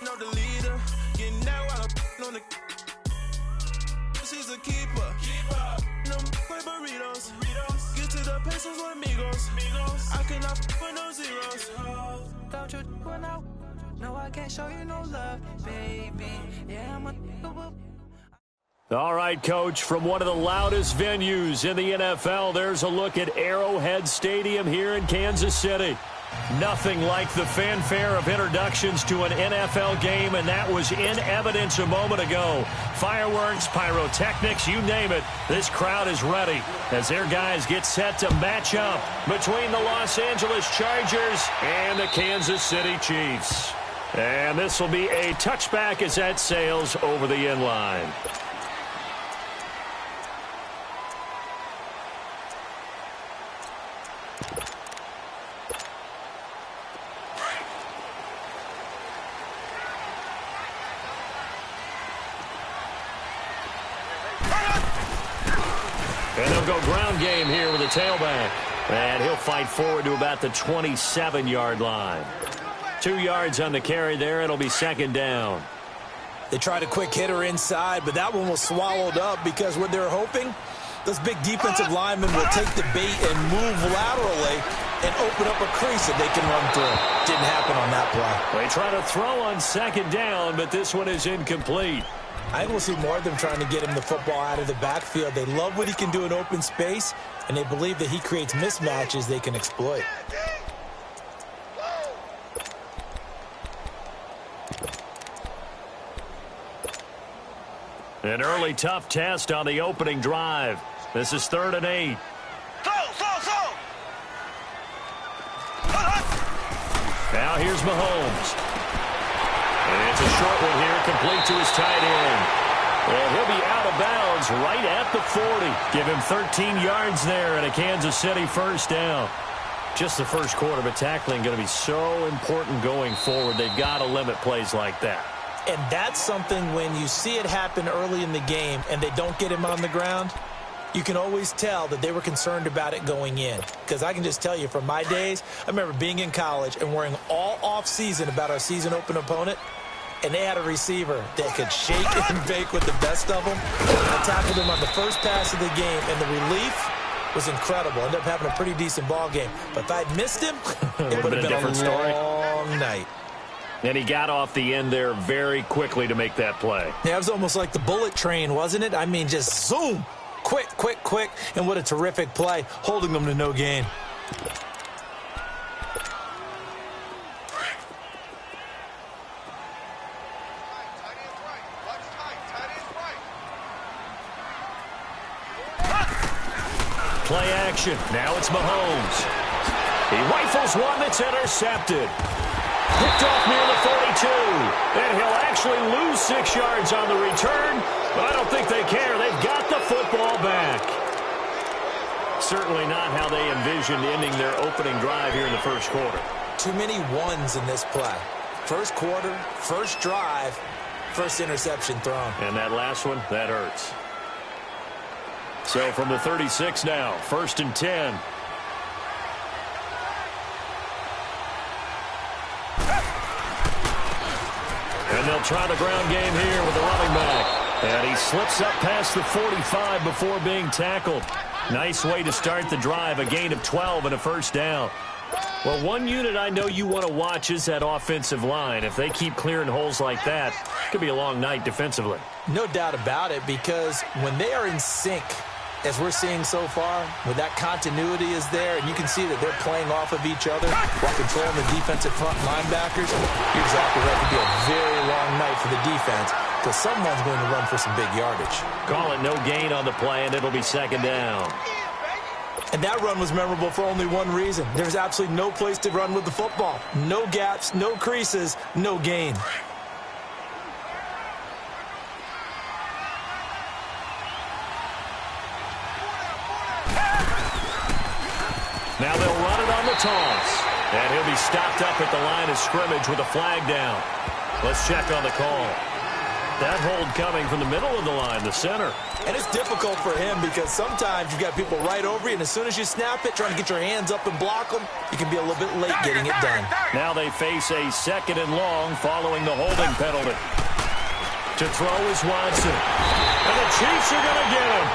know the leader. Getting that while I'm on the. She's a keeper. No burritos. Get to the pesos with amigos. I cannot with no zeros. Don't you run out? No, I can't show you no love, baby. Yeah, I'm a. All right, Coach, from one of the loudest venues in the NFL, there's a look at Arrowhead Stadium here in Kansas City. Nothing like the fanfare of introductions to an NFL game, and that was in evidence a moment ago. Fireworks, pyrotechnics, you name it, this crowd is ready as their guys get set to match up between the Los Angeles Chargers and the Kansas City Chiefs. And this will be a touchback as that sails over the end line. And they'll go ground game here with a tailback. And he'll fight forward to about the 27-yard line. 2 yards on the carry there. It'll be second down. They tried a quick hitter inside, but that one was swallowed up because what they're hoping, those big defensive linemen will take the bait and move laterally and open up a crease that they can run through. Didn't happen on that play. They try to throw on second down, but this one is incomplete. I think we'll see more of them trying to get him the football out of the backfield. They love what he can do in open space, and they believe that he creates mismatches they can exploit. An early tough test on the opening drive. This is 3rd and 8. Now here's Mahomes. And it's a short one here, complete to his tight end. And he'll be out of bounds right at the 40. Give him 13 yards there and a Kansas City first down. Just the first quarter, but tackling going to be so important going forward. They've got to limit plays like that. And that's something when you see it happen early in the game and they don't get him on the ground, you can always tell that they were concerned about it going in. Because I can just tell you from my days, I remember being in college and worrying all off-season about our season open opponent, and they had a receiver that could shake and bake with the best of them. I tackled him on the first pass of the game, and the relief was incredible. Ended up having a pretty decent ball game. But if I'd missed him, it would have been a long night. And he got off the end there very quickly to make that play. Yeah, it was almost like the bullet train, wasn't it? I mean, just zoom. Quick, quick, quick. And what a terrific play, holding them to no gain. Play action. Now it's Mahomes. He rifles one that's intercepted. Picked off near the 42. And he'll actually lose 6 yards on the return. But I don't think they care. They've got the football back. Certainly not how they envisioned ending their opening drive here in the first quarter. Too many ones in this play. First quarter, first drive, first interception thrown. And that last one, that hurts. So from the 36 now, 1st and 10. And they'll try the ground game here with the running back. And he slips up past the 45 before being tackled. Nice way to start the drive, a gain of 12 and a first down. Well, one unit I know you want to watch is that offensive line. If they keep clearing holes like that, it could be a long night defensively. No doubt about it, because when they are in sync, as we're seeing so far, when that continuity is there, and you can see that they're playing off of each other while controlling the defensive front linebackers, you're exactly right. It could be a very long night for the defense because someone's going to run for some big yardage. Call it no gain on the play, and it'll be second down. And that run was memorable for only one reason. There's absolutely no place to run with the football. No gaps, no creases, no gain. Now they'll run it on the toss. And he'll be stopped up at the line of scrimmage with a flag down. Let's check on the call. That hold coming from the middle of the line, the center. And it's difficult for him because sometimes you've got people right over you, and as soon as you snap it, trying to get your hands up and block them, you can be a little bit late getting it done. Now they face a 2nd and long following the holding penalty. To throw is Watson. And the Chiefs are going to get him.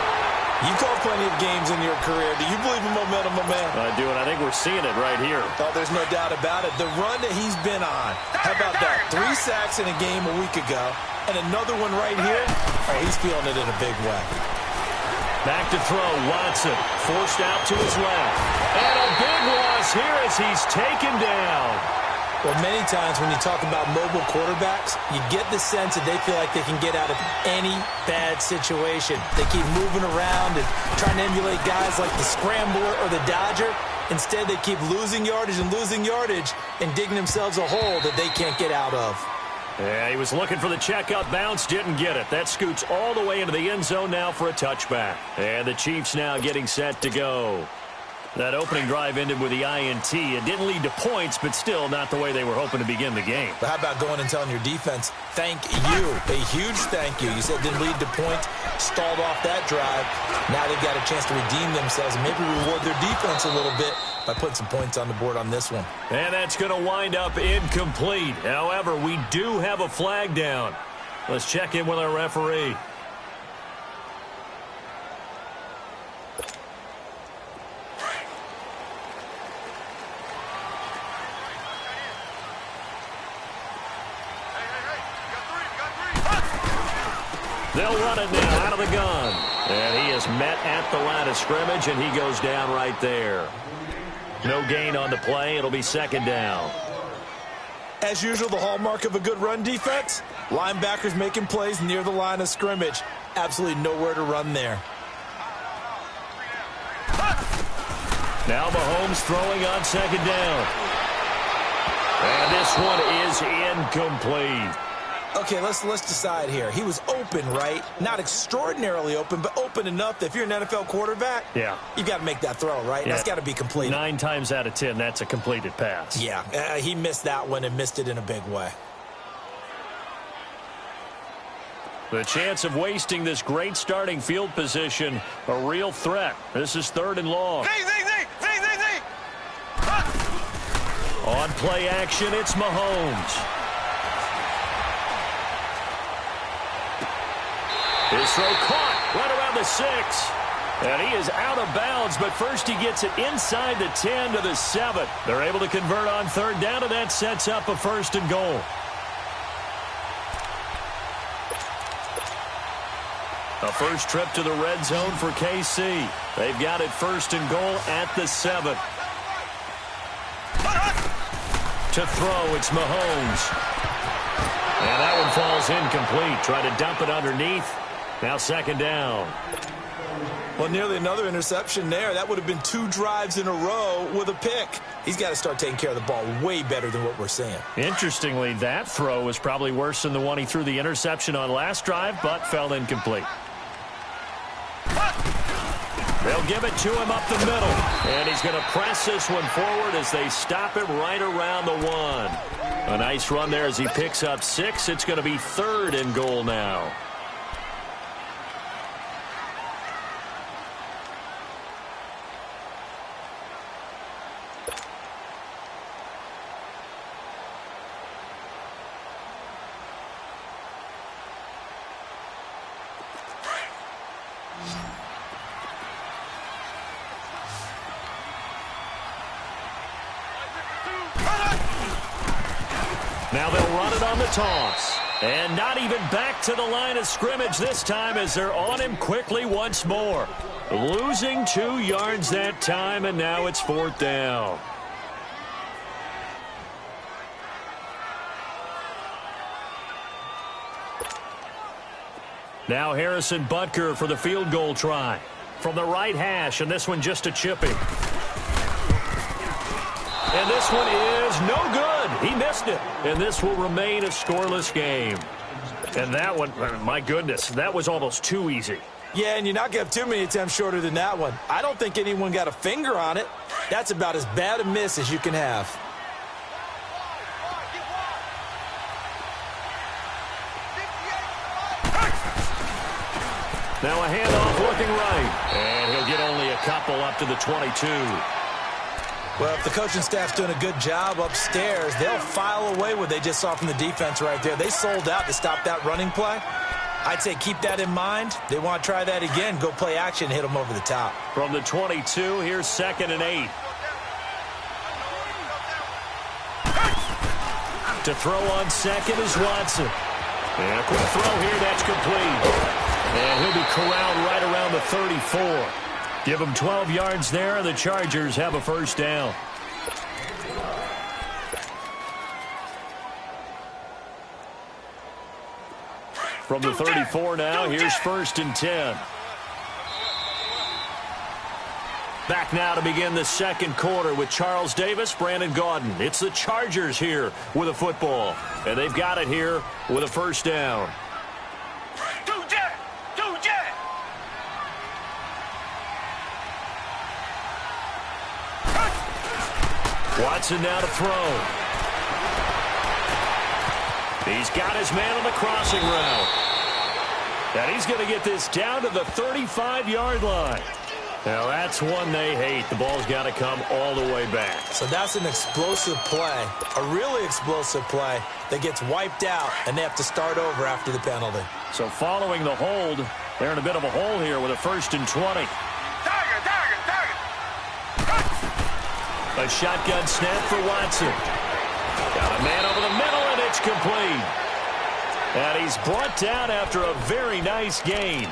You call plenty of games in your career. Do you believe in momentum, my man? I do, and I think we're seeing it right here. Oh, there's no doubt about it. The run that he's been on. How about that? 3 sacks in a game a week ago, and another one right here. Oh, he's feeling it in a big way. Back to throw, Watson. Forced out to his left. And a big loss here as he's taken down. Well, many times when you talk about mobile quarterbacks, you get the sense that they feel like they can get out of any bad situation. They keep moving around and trying to emulate guys like the Scrambler or the Dodger. Instead, they keep losing yardage and digging themselves a hole that they can't get out of. Yeah, he was looking for the checkup bounce, didn't get it. That scoots all the way into the end zone now for a touchback. And the Chiefs now getting set to go. That opening drive ended with the INT. It didn't lead to points, but still not the way they were hoping to begin the game. But how about going and telling your defense, thank you, a huge thank you. You said it didn't lead to points, stalled off that drive. Now they've got a chance to redeem themselves and maybe reward their defense a little bit by putting some points on the board on this one. And that's going to wind up incomplete. However, we do have a flag down. Let's check in with our referee. They'll run it now out of the gun. And he is met at the line of scrimmage, and he goes down right there. No gain on the play. It'll be 2nd down. As usual, the hallmark of a good run defense, linebackers making plays near the line of scrimmage. Absolutely nowhere to run there. Now Mahomes throwing on 2nd down. And this one is incomplete. Okay, let's decide here. He was open, right? Not extraordinarily open, but open enough that if you're an NFL quarterback, yeah, you've got to make that throw, right? Yeah. That's got to be completed. 9 times out of 10, that's a completed pass. Yeah, he missed that one and missed it in a big way. The chance of wasting this great starting field position, a real threat. This is 3rd and long. On play action, it's Mahomes. His throw caught right around the 6. And he is out of bounds, but first he gets it inside the 10 to the 7. They're able to convert on 3rd down, and that sets up a 1st and goal. A first trip to the red zone for KC. They've got it 1st and goal at the 7. To throw, it's Mahomes. And that one falls incomplete. Try to dump it underneath. Now 2nd down. Well, nearly another interception there. That would have been 2 drives in a row with a pick. He's got to start taking care of the ball way better than what we're seeing. Interestingly, that throw was probably worse than the one he threw the interception on last drive, but fell incomplete. They'll give it to him up the middle. And he's going to press this one forward as they stop him right around the 1. A nice run there as he picks up 6. It's going to be 3rd and goal now. Now they'll run it on the toss. And not even back to the line of scrimmage this time as they're on him quickly once more. Losing 2 yards that time, and now it's 4th down. Now Harrison Butker for the field goal try. From the right hash, and this one just a chipping. And this one is no good. He missed it. And this will remain a scoreless game. And that one, my goodness, that was almost too easy. Yeah, and you're not going to have too many attempts shorter than that one. I don't think anyone got a finger on it. That's about as bad a miss as you can have. Now a handoff looking right. And he'll get only a couple up to the 22. Well, if the coaching staff's doing a good job upstairs, they'll file away what they just saw from the defense right there. They sold out to stop that running play. I'd say keep that in mind. They want to try that again, go play action, hit them over the top. From the 22, here's 2nd and 8. To throw on second is Watson. And a quick throw here, that's complete. And he'll be corralled right around the 34. Give him 12 yards there, and the Chargers have a first down. From the 34 now, here's 1st and 10. Back now to begin the second quarter with Charles Davis, Brandon Gaudin. It's the Chargers here with a football. And they've got it here with a first down. Watson now to throw. He's got his man on the crossing route. And he's going to get this down to the 35-yard line. Now, that's one they hate. The ball's got to come all the way back. So that's an explosive play, a really explosive play that gets wiped out, and they have to start over after the penalty. So following the hold, they're in a bit of a hole here with a 1st and 20. A shotgun snap for Watson. Got a man over the middle, and it's complete. And he's brought down after a very nice gain.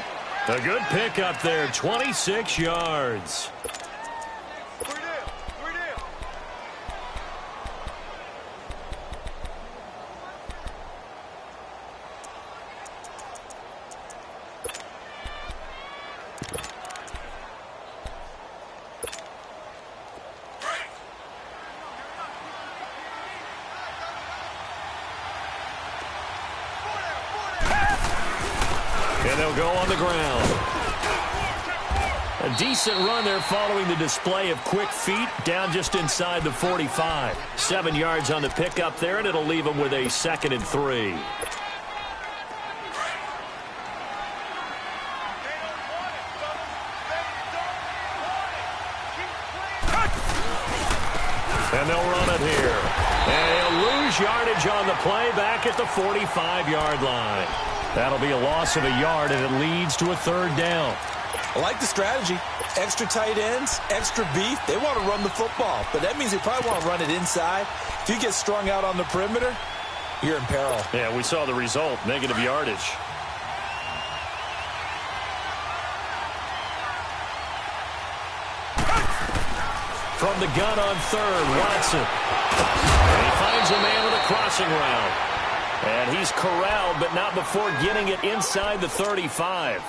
A good pickup there, 26 yards. And they'll go on the ground. A decent run there following the display of quick feet down just inside the 45. 7 yards on the pickup there, and it'll leave them with a 2nd and 3. And they'll run it here. And he'll lose yardage on the play back at the 45-yard line. That'll be a loss of a yard, and it leads to a 3rd down. I like the strategy. Extra tight ends, extra beef. They want to run the football, but that means they probably want to run it inside. If you get strung out on the perimeter, you're in peril. Yeah, we saw the result, negative yardage. From the gun on 3rd, Watson. And he finds a man with a crossing route. And he's corralled, but not before getting it inside the 35.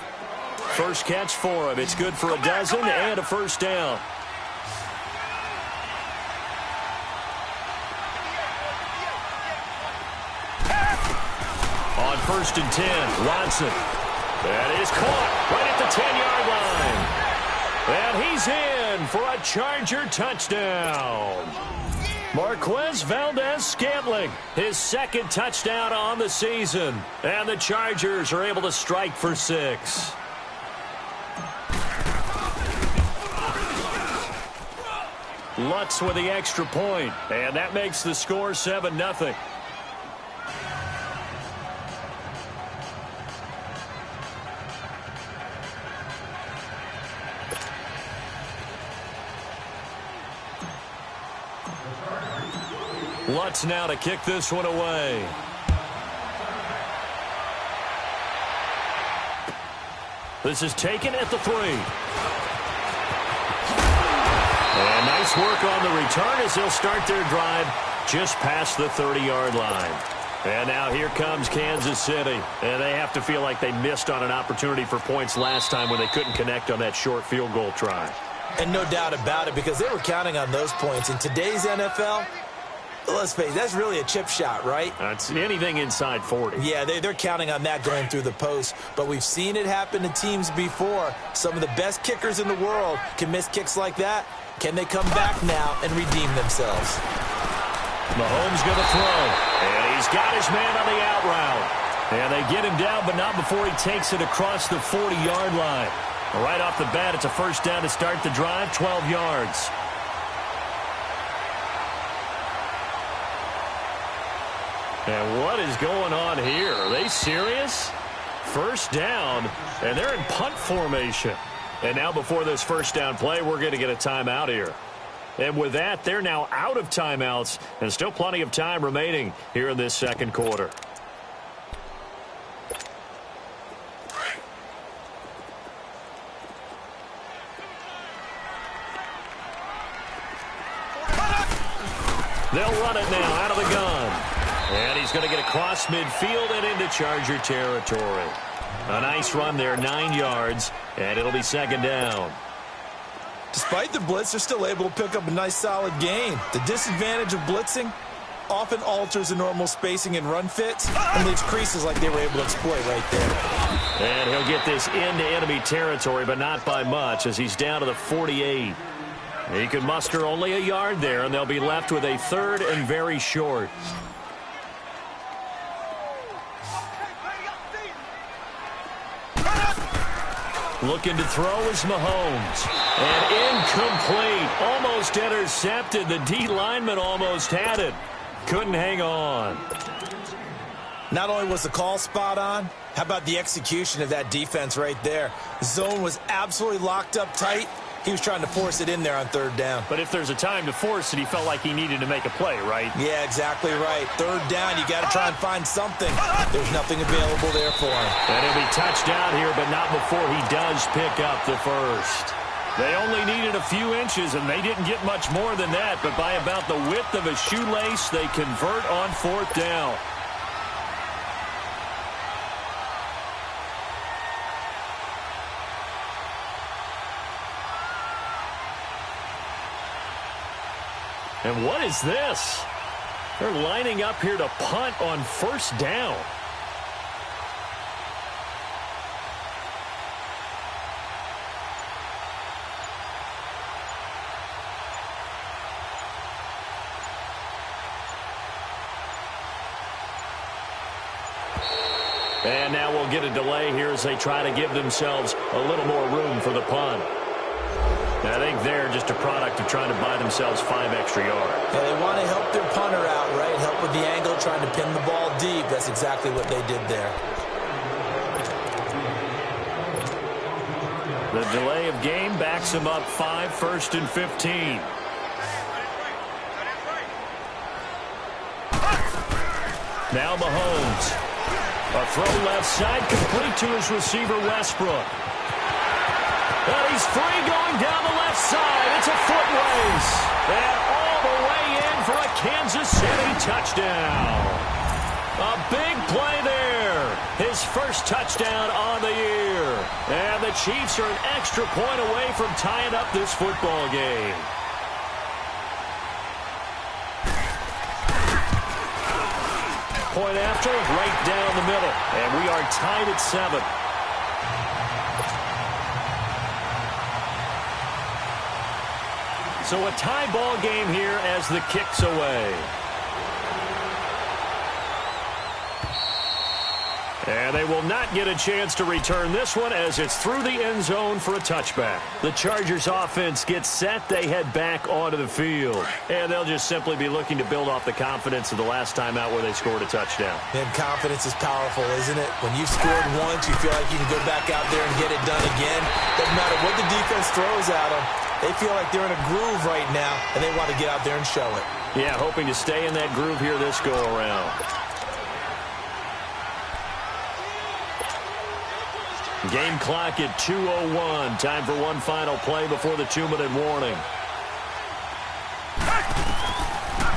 First catch for him. It's good for a dozen and a first down. On 1st and 10, Watson. That is caught right at the 10-yard line. And he's in for a Charger touchdown. Marquez Valdez-Scantling, his 2nd touchdown on the season. And the Chargers are able to strike for 6. Lutz with the extra point, and that makes the score 7-0. Lutz now to kick this one away. This is taken at the 3. And nice work on the return as they'll start their drive just past the 30-yard line. And now here comes Kansas City. And they have to feel like they missed on an opportunity for points last time when they couldn't connect on that short field goal try. And no doubt about it, because they were counting on those points. In today's NFL, let's face it, that's really a chip shot, right? That's anything inside 40. Yeah, they're counting on that going through the post. But we've seen it happen to teams before. Some of the best kickers in the world can miss kicks like that. Can they come back now and redeem themselves? Mahomes going to throw. And he's got his man on the out route. And they get him down, but not before he takes it across the 40-yard line. Right off the bat, it's a first down to start the drive, 12 yards. And what is going on here? Are they serious? First down, and they're in punt formation. And now before this first down play, we're going to get a timeout here. And with that, they're now out of timeouts, and still plenty of time remaining here in this second quarter. They'll run it now out of the gun. And he's going to get across midfield and into Charger territory. A nice run there, 9 yards, and it'll be second down. Despite the blitz, they're still able to pick up a nice, solid gain. The disadvantage of blitzing often alters the normal spacing and run fits and leaves creases like they were able to exploit right there. And he'll get this into enemy territory, but not by much, as he's down to the 48. He can muster only a yard there, and they'll be left with a third and very short. Looking to throw is Mahomes. And incomplete. Almost intercepted. The D lineman almost had it. Couldn't hang on. Not only was the call spot on, how about the execution of that defense right there? The zone was absolutely locked up tight. He was trying to force it in there on third down. But if there's a time to force it, he felt like he needed to make a play, right? Yeah, exactly right. Third down, you got to try and find something. There's nothing available there for him. And he'll be touched out here, but not before he does pick up the first. They only needed a few inches, and they didn't get much more than that. But by about the width of a shoelace, they convert on fourth down. And what is this? They're lining up here to punt on first down. And now we'll get a delay here as they try to give themselves a little more room for the punt. I think they're just a product of trying to buy themselves 5 extra yards. Yeah, they want to help their punter out, right? Help with the angle, trying to pin the ball deep. That's exactly what they did there. The delay of game backs them up 5, 1st and 15. Now Mahomes. A throw left side, complete to his receiver, Westbrook. And he's free going down the left side. It's a foot race. And all the way in for a Kansas City touchdown. A big play there. His first touchdown on the year. And the Chiefs are an extra point away from tying up this football game. Point after, right down the middle. And we are tied at 7. So a tie ball game here as the kick's away. And they will not get a chance to return this one as it's through the end zone for a touchback. The Chargers offense gets set. They head back onto the field. And they'll just simply be looking to build off the confidence of the last time out where they scored a touchdown. And confidence is powerful, isn't it? When you've scored once, you feel like you can go back out there and get it done again. Doesn't matter what the defense throws at them. They feel like they're in a groove right now, and they want to get out there and show it. Yeah, hoping to stay in that groove here this go-around. Game clock at 2:01. Time for one final play before the 2-minute warning.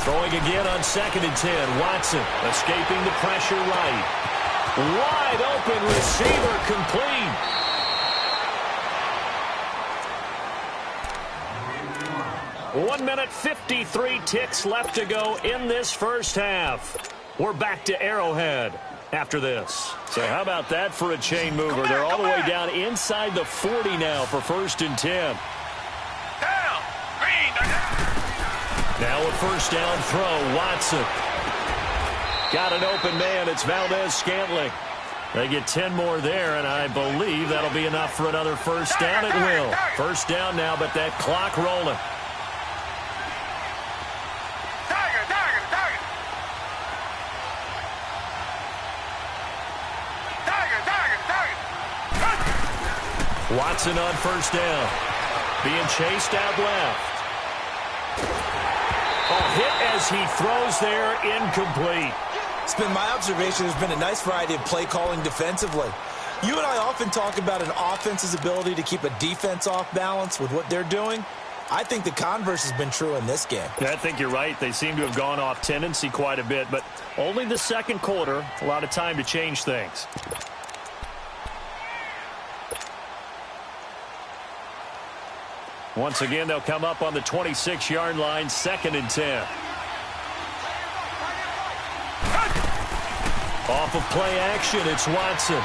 Throwing again on 2nd and 10. Watson escaping the pressure right. Wide open receiver complete. One minute, 53 ticks left to go in this first half. We're back to Arrowhead after this. So how about that for a chain mover? They're all the way down inside the 40 now for 1st and 10. Now a first down throw, Watson. Got an open man. It's Valdez-Scantling. They get 10 more there, and I believe that'll be enough for another first down. It will. First down now, but that clock rolling. Watson on first down. Being chased out left. A hit as he throws there, incomplete. It's been my observation there's been a nice variety of play calling defensively. You and I often talk about an offense's ability to keep a defense off balance with what they're doing. I think the converse has been true in this game. Yeah, I think you're right. They seem to have gone off tendency quite a bit, but only the second quarter. A lot of time to change things. Once again, they'll come up on the 26-yard line, 2nd and 10. Off of play action, it's Watson.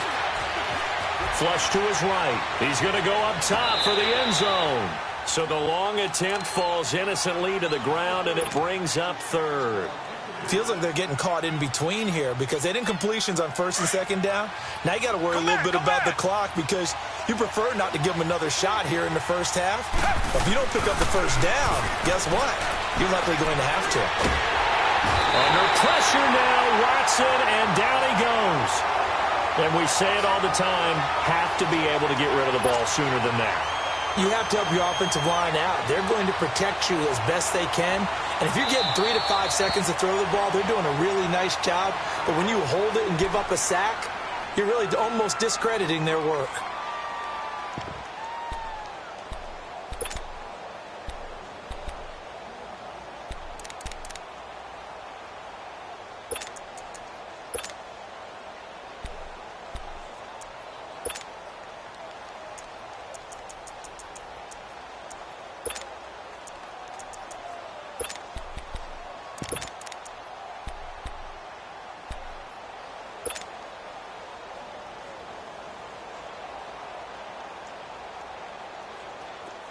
Flush to his right. He's going to go up top for the end zone. So the long attempt falls innocently to the ground, and it brings up 3rd. Feels like they're getting caught in between here because they didn't completions on 1st and 2nd down. Now you got to worry a little bit about the clock because you prefer not to give them another shot here in the first half. But if you don't pick up the first down, guess what? You're likely going to have to. Under pressure now, Watson, and down he goes. And we say it all the time, have to be able to get rid of the ball sooner than that. You have to help your offensive line out. They're going to protect you as best they can. And if you're getting 3 to 5 seconds to throw the ball, they're doing a really nice job. But when you hold it and give up a sack, you're really almost discrediting their work.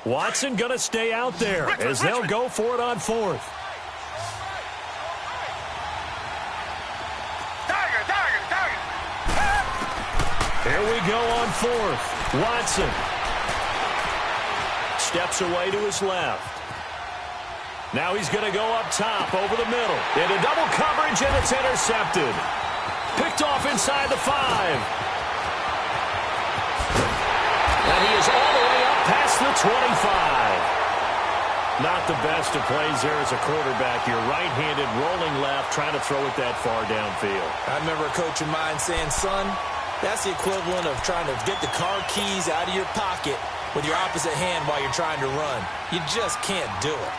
Watson going to stay out there as they'll go for it on 4th. Here we go on 4th. Watson steps away to his left. Now he's going to go up top over the middle. Into double coverage, and it's intercepted. Picked off inside the 5. And he is all the way up past the 25. Not the best of plays there as a quarterback. You're right-handed, rolling left, trying to throw it that far downfield. I remember a coach of mine saying, son, that's the equivalent of trying to get the car keys out of your pocket with your opposite hand while you're trying to run. You just can't do it.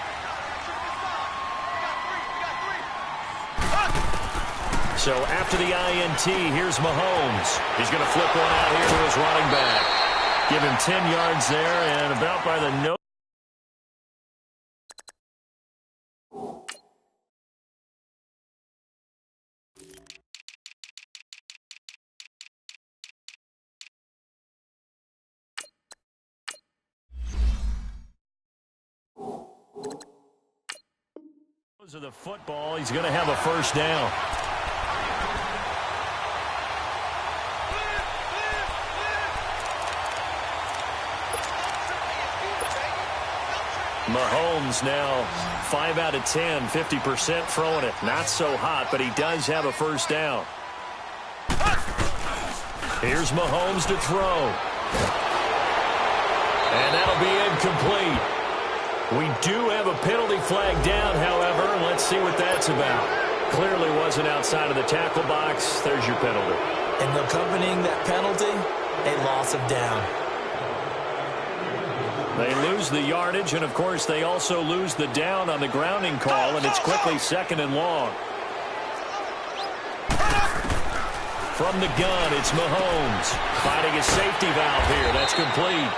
So after the INT, here's Mahomes. He's going to flip one out here to his running back. Give him 10 yards there, and about by the nose. Of the football, he's going to have a first down. Mahomes now 5 out of 10, 50% throwing it. Not so hot, but he does have a first down. Here's Mahomes to throw. And that'll be incomplete. We do have a penalty flag down, however. Let's see what that's about. Clearly wasn't outside of the tackle box. There's your penalty. And accompanying that penalty, a loss of down. They lose the yardage, and, of course, they also lose the down on the grounding call, and it's quickly 2nd and long. From the gun, it's Mahomes finding a safety valve here. That's complete.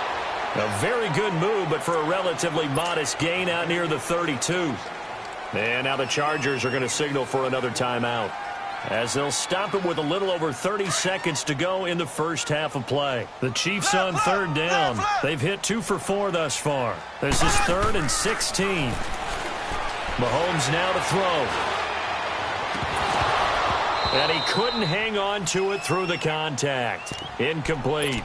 A very good move, but for a relatively modest gain out near the 32. And now the Chargers are going to signal for another timeout, as they'll stop it with a little over 30 seconds to go in the first half of play. The Chiefs on 3rd down. They've hit 2 for 4 thus far. This is 3rd and 16. Mahomes now to throw. And he couldn't hang on to it through the contact. Incomplete.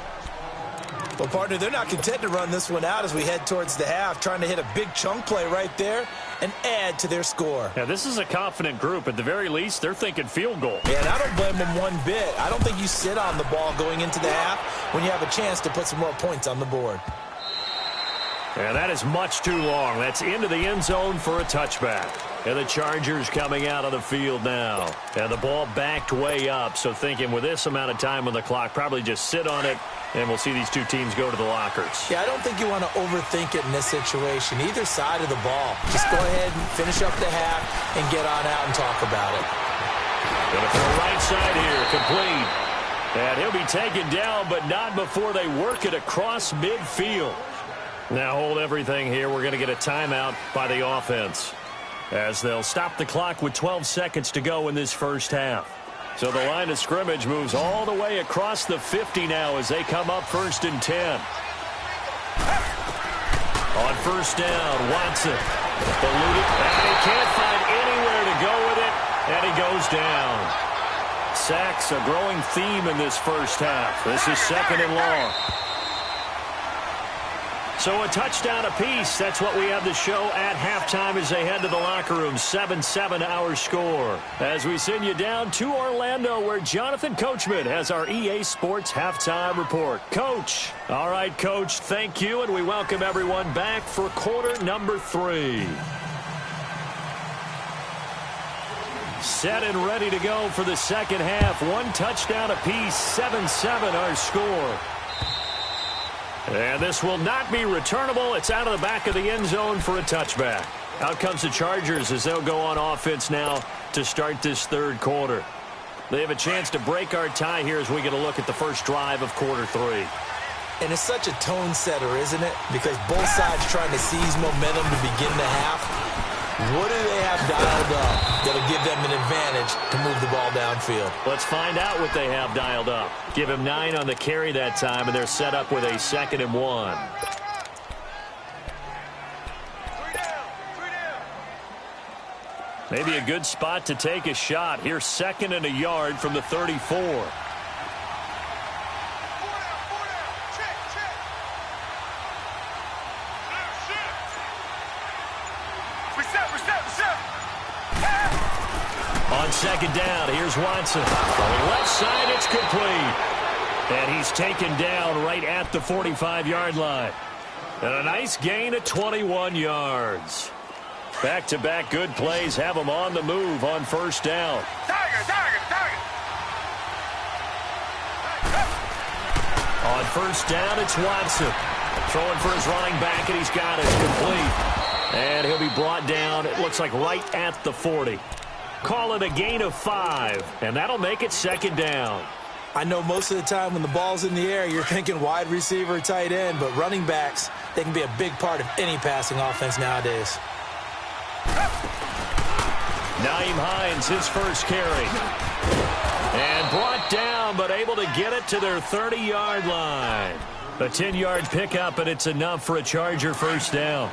Well, partner, they're not content to run this one out as we head towards the half, trying to hit a big chunk play right there and add to their score. Yeah, this is a confident group. At the very least, they're thinking field goal. Yeah, and I don't blame them one bit. I don't think you sit on the ball going into the half when you have a chance to put some more points on the board. Yeah, that is much too long. That's into the end zone for a touchback. And the Chargers coming out of the field now. And the ball backed way up, so thinking with this amount of time on the clock, probably just sit on it, and we'll see these two teams go to the lockers. Yeah, I don't think you want to overthink it in this situation, either side of the ball. Just go ahead and finish up the half and get on out and talk about it. Going to throw right side here, complete. And he'll be taken down, but not before they work it across midfield. Now hold everything here. We're going to get a timeout by the offense, as they'll stop the clock with 12 seconds to go in this first half. So the line of scrimmage moves all the way across the 50 now as they come up 1st and 10. On first down, Watson. Eluded, and he can't find anywhere to go with it, and he goes down. Sacks, a growing theme in this first half. This is 2nd and long. So a touchdown apiece. That's what we have to show at halftime as they head to the locker room. 7-7 our score. As we send you down to Orlando, where Jonathan Coachman has our EA Sports halftime report. Coach. All right, Coach, thank you, and we welcome everyone back for quarter number 3. Set and ready to go for the second half. One touchdown apiece. 7-7 our score. And this will not be returnable. It's out of the back of the end zone for a touchback. Out comes the Chargers as they'll go on offense now to start this third quarter. They have a chance to break our tie here as we get a look at the first drive of quarter 3. And it's such a tone setter, isn't it? Because both sides trying to seize momentum to begin the half. What do they have dialed up that'll give them an advantage to move the ball downfield? Let's find out what they have dialed up. Give him 9 on the carry that time, and they're set up with a 2nd and 1. Maybe a good spot to take a shot. Here's 2nd and a yard from the 34. On 2nd down, here's Watson. Going left side, it's complete. And he's taken down right at the 45-yard line. And a nice gain of 21 yards. Back-to-back good plays have him on the move on first down. On first down, it's Watson. Throwing for his running back, and he's got it. Complete. And he'll be brought down, it looks like right at the 40. Call it a gain of 5, and that'll make it 2nd down. I know most of the time when the ball's in the air, you're thinking wide receiver, tight end, but running backs, they can be a big part of any passing offense nowadays. Nyheim Hines, his first carry. And brought down, but able to get it to their 30-yard line. A 10-yard pickup, and it's enough for a Charger first down.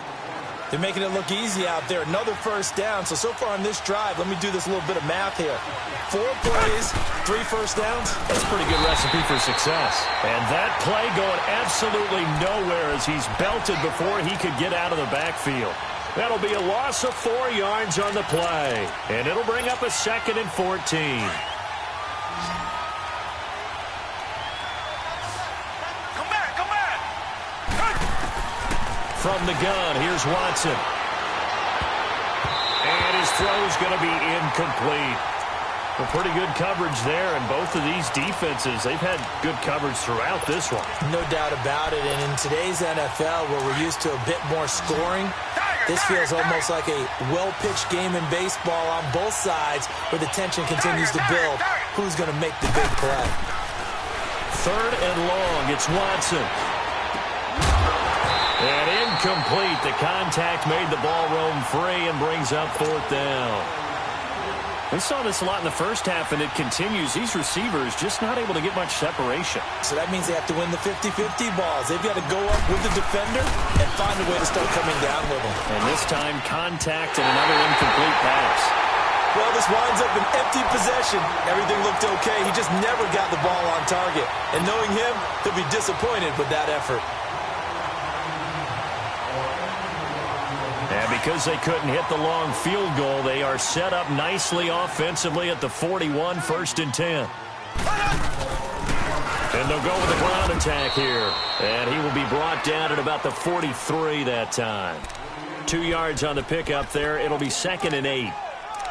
They're making it look easy out there. Another first down. So far on this drive, let me do this little bit of math here. 4 plays, 3 first downs. That's a pretty good recipe for success. And that play going absolutely nowhere as he's belted before he could get out of the backfield. That'll be a loss of 4 yards on the play. And it'll bring up a 2nd and 14. From the gun, here's Watson. And his throw's going to be incomplete. Well, pretty good coverage there, and both of these defenses, they've had good coverage throughout this one. No doubt about it, and in today's NFL, where we're used to a bit more scoring, this feels almost like a well-pitched game in baseball on both sides, where the tension continues to build. Who's going to make the big play? 3rd and long, it's Watson. And incomplete. The contact made the ball roam free and brings up 4th down. We saw this a lot in the first half, and it continues. These receivers just not able to get much separation. So that means they have to win the 50-50 balls. They've got to go up with the defender and find a way to start coming down with them. And this time, contact and another incomplete pass. Well, this winds up an empty possession. Everything looked okay. He just never got the ball on target. And knowing him, he'll be disappointed with that effort. And because they couldn't hit the long field goal, they are set up nicely offensively at the 41, 1st and 10. And they'll go with the ground attack here. And he will be brought down at about the 43 that time. 2 yards on the pickup there. It'll be 2nd and 8.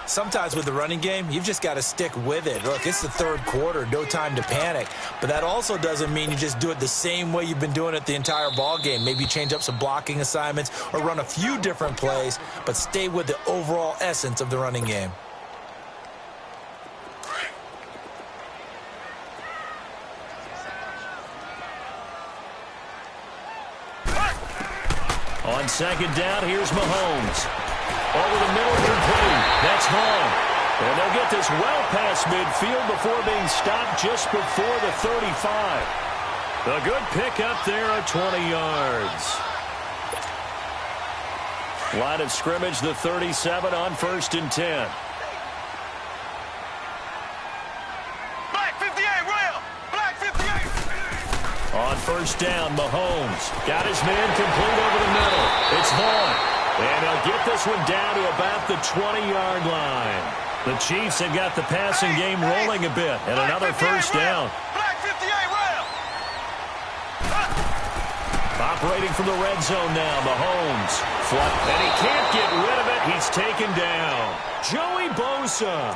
Sometimes with the running game, you've just got to stick with it. Look, it's the 3rd quarter, no time to panic. But that also doesn't mean you just do it the same way you've been doing it the entire ball game. Maybe change up some blocking assignments or run a few different plays, but stay with the overall essence of the running game. On 2nd down, here's Mahomes. Over the middle, complete. That's Hall. And they'll get this well past midfield before being stopped just before the 35. A good pickup there at 20 yards. Line of scrimmage, the 37 on 1st and 10. Black 58, Royal! Black 58! On 1st down, Mahomes got his man complete over the middle. It's Vaughn. And they'll get this one down to about the 20-yard line. The Chiefs have got the passing game rolling a bit. And another 1st down. Black 58, Royal! Operating from the red zone now, Mahomes. And he can't get rid of it. He's taken down. Joey Bosa.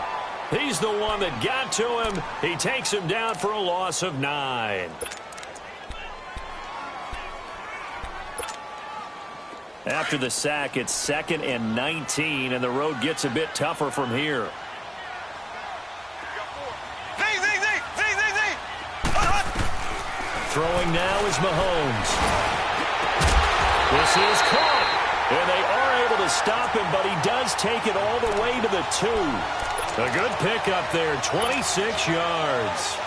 He's the one that got to him. He takes him down for a loss of 9. After the sack, it's 2nd and 19, and the road gets a bit tougher from here. Throwing now is Mahomes. This is caught, and they are able to stop him, but he does take it all the way to the 2. A good pickup there, 26 yards.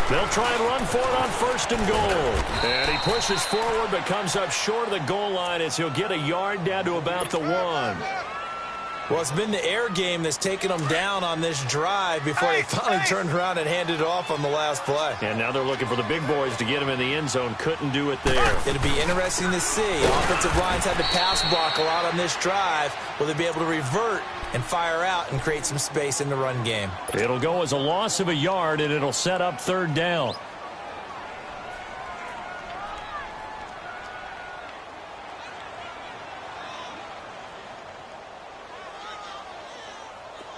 They'll try and run for it on 1st and goal. And he pushes forward but comes up short of the goal line as he'll get a yard down to about the 1. Well, it's been the air game that's taken them down on this drive before they finally turned around and handed it off on the last play. And now they're looking for the big boys to get him in the end zone. Couldn't do it there. It'll be interesting to see. Offensive lines had to pass block a lot on this drive. Will they be able to revert and fire out and create some space in the run game? It'll go as a loss of a yard, and it'll set up 3rd down.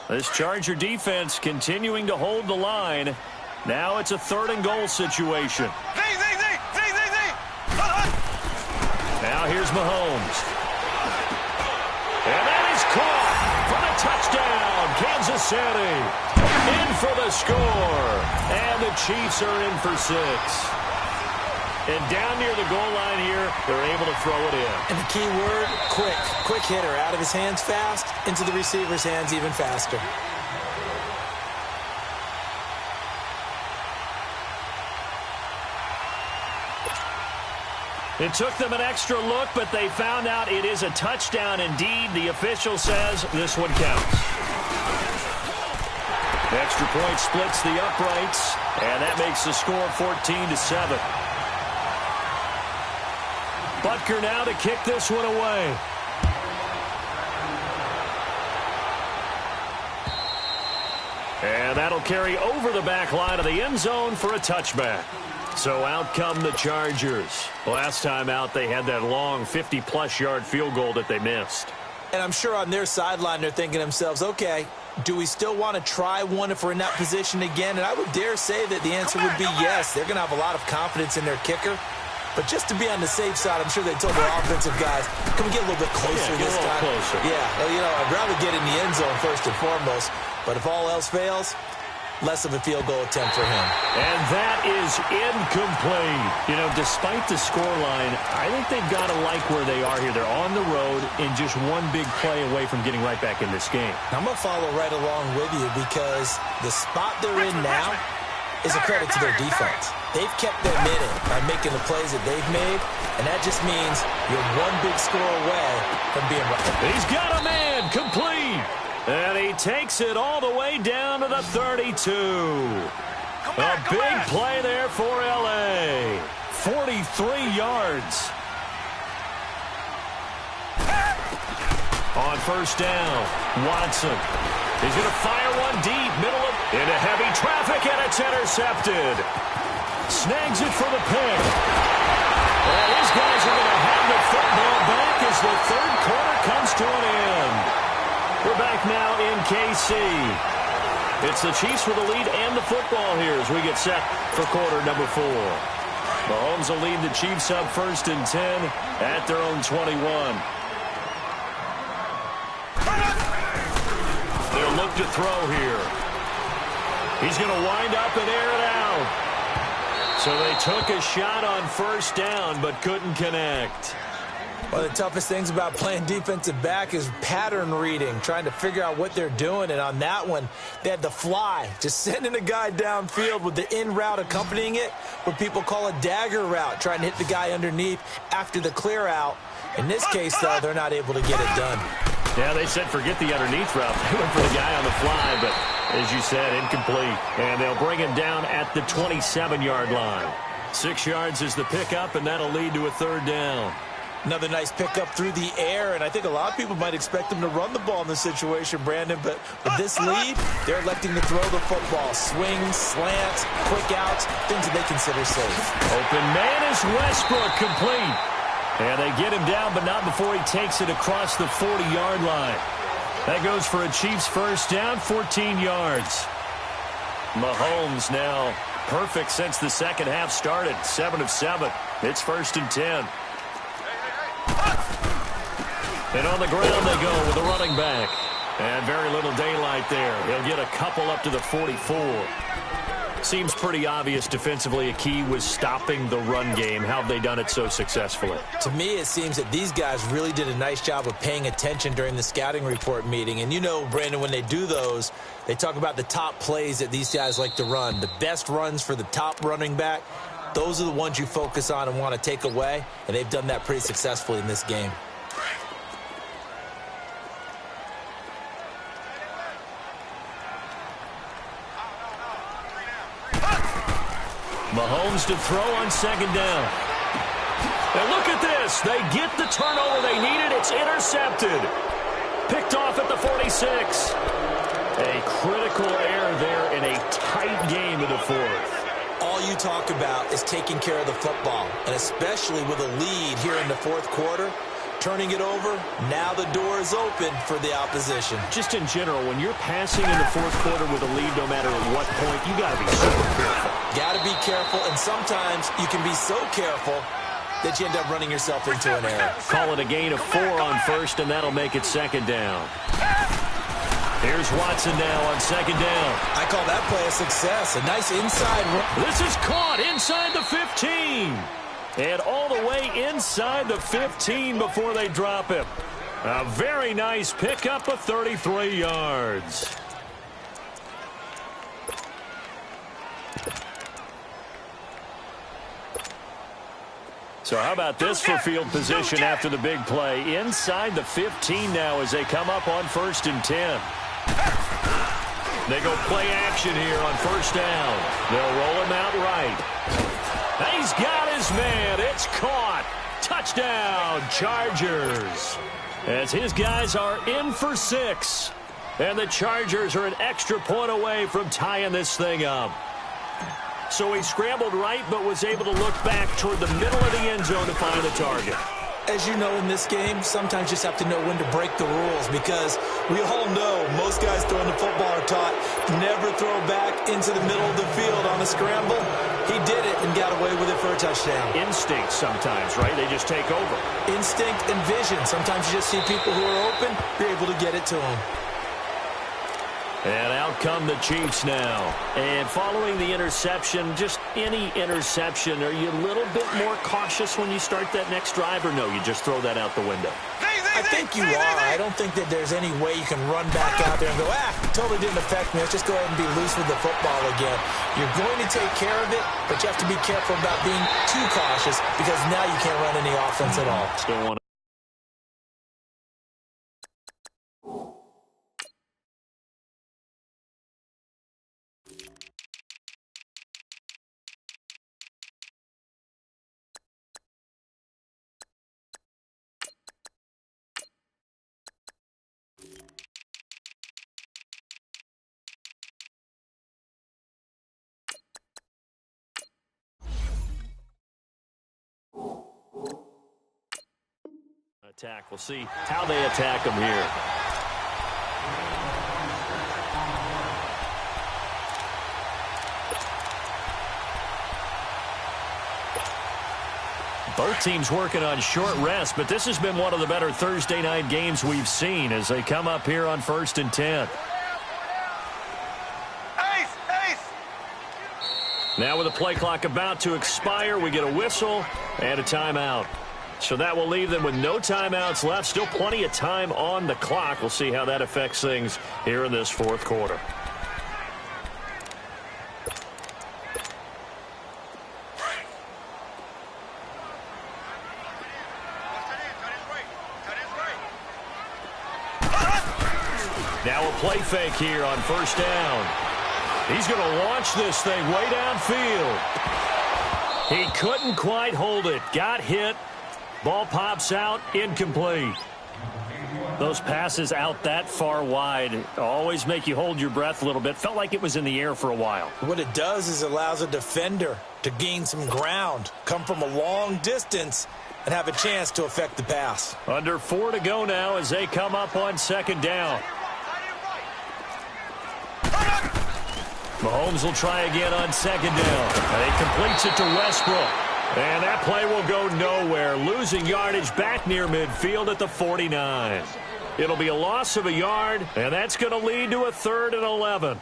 This Charger defense continuing to hold the line. Now it's a 3rd and goal situation. Now here's Mahomes. And that is caught for the touchdown. Kansas City in for the score. And the Chiefs are in for 6. And down near the goal line here, they're able to throw it in. And the key word, quick. Quick hitter. Out of his hands fast, into the receiver's hands even faster. It took them an extra look, but they found out it is a touchdown indeed. The official says this one counts. The extra point splits the uprights, and that makes the score 14-7. Butker now to kick this one away. And that'll carry over the back line of the end zone for a touchback. So out come the Chargers. Last time out, they had that long 50-plus yard field goal that they missed. And I'm sure on their sideline, they're thinking to themselves, okay, do we still want to try one if we're in that position again? And I would dare say that the answer would be yes. They're going to have a lot of confidence in their kicker. But just to be on the safe side, I'm sure they told their offensive guys, can we get a little bit closer this time? Closer. Yeah, well, you know, I'd rather get in the end zone first and foremost. But if all else fails, less of a field goal attempt for him. And that is incomplete. You know, despite the scoreline, I think they've got to like where they are here. They're on the road and just one big play away from getting right back in this game. I'm going to follow right along with you because the spot they're in now is a credit to their defense. They've kept them in it by making the plays that they've made, and that just means you're one big score away from being right. He's got a man, complete. And he takes it all the way down to the 32. A big play there for L.A. 43 yards. On first down, Watson. He's going to fire one deep, into heavy traffic, and it's intercepted. Snags it for the pick. And his guys are going to have the football back as the third quarter comes to an end. We're back now in KC. It's the Chiefs with the lead and the football here as we get set for quarter number 4. Mahomes will lead the Chiefs up 1st and 10 at their own 21. They'll look to throw here. He's going to wind up and air it out. So they took a shot on first down but couldn't connect. One of the toughest things about playing defensive back is pattern reading, trying to figure out what they're doing. And on that one, they had the fly, just sending a guy downfield with the in route accompanying it, what people call a dagger route, trying to hit the guy underneath after the clear out. In this case, though, they're not able to get it done. Yeah, they said forget the underneath route. They went for the guy on the fly, but as you said, incomplete. And they'll bring him down at the 27-yard line. 6 yards is the pickup, and that'll lead to a third down. Another nice pickup through the air, and I think a lot of people might expect them to run the ball in this situation, Brandon, but with this lead, they're electing to throw the football. Swings, slants, quick outs, things that they consider safe. Open man is Westbrook, complete. And they get him down, but not before he takes it across the 40-yard line. That goes for a Chiefs first down, 14 yards. Mahomes now perfect since the second half started, 7 of 7. It's 1st and 10. And on the ground they go with the running back. And very little daylight there. He'll get a couple up to the 44. Seems pretty obvious defensively a key was stopping the run game. How have they done it so successfully? To me, it seems that these guys really did a nice job of paying attention during the scouting report meeting. And you know, Brandon, when they do those, they talk about the top plays that these guys like to run. The best runs for the top running back, those are the ones you focus on and want to take away. And they've done that pretty successfully in this game. Mahomes to throw on second down. And look at this. They get the turnover they needed. It's intercepted. Picked off at the 46. A critical error there in a tight game in the fourth. All you talk about is taking care of the football, and especially with a lead here in the fourth quarter. Turning it over, now the door is open for the opposition. Just in general, when you're passing in the fourth quarter with a lead, no matter at what point, you got to be super careful. Got to be careful, and sometimes you can be so careful that you end up running yourself into an error. Call it a gain of 4 on first, and that'll make it second down. Here's Watson now on second down. I call that play a success. A nice inside run. This is caught inside the 15. And all the way inside the 15 before they drop him. A very nice pickup of 33 yards. So how about this for field position after the big play? Inside the 15 now as they come up on 1st and 10. They go play action here on first down. They'll roll him out right. He's got his man. It's caught. Touchdown, Chargers. As his guys are in for 6. And the Chargers are an extra point away from tying this thing up. So he scrambled right, but was able to look back toward the middle of the end zone to find the target. As you know, in this game, sometimes you just have to know when to break the rules, because we all know most guys throwing the football are taught never throw back into the middle of the field on a scramble. He did it and got away with it for a touchdown. Instinct sometimes, right? They just take over. Instinct and vision. Sometimes you just see people who are open, you're able to get it to them. And out come the Chiefs now. And following the interception, just any interception, are you a little bit more cautious when you start that next drive, or no, you just throw that out the window? I think you are. I don't think that there's any way you can run back out there and go, totally didn't affect me. Let's just go ahead and be loose with the football again. You're going to take care of it, but you have to be careful about being too cautious because now you can't run any offense at all. Still want attack. We'll see how they attack them here. Both teams working on short rest, but this has been one of the better Thursday night games we've seen as they come up here on 1st and 10. Now with the play clock about to expire, we get a whistle and a timeout. So that will leave them with no timeouts left. Still plenty of time on the clock. We'll see how that affects things here in this fourth quarter. Now a play fake here on 1st down. He's going to launch this thing way downfield. He couldn't quite hold it. Got hit. Ball pops out, incomplete. Those passes out that far wide always make you hold your breath a little bit. Felt like it was in the air for a while. What it does is it allows a defender to gain some ground, come from a long distance, and have a chance to affect the pass. Under 4 to go now as they come up on 2nd down. Mahomes will try again on 2nd down. And he completes it to Westbrook. And that play will go nowhere. Losing yardage back near midfield at the 49. It'll be a loss of a yard, and that's going to lead to a 3rd and 11.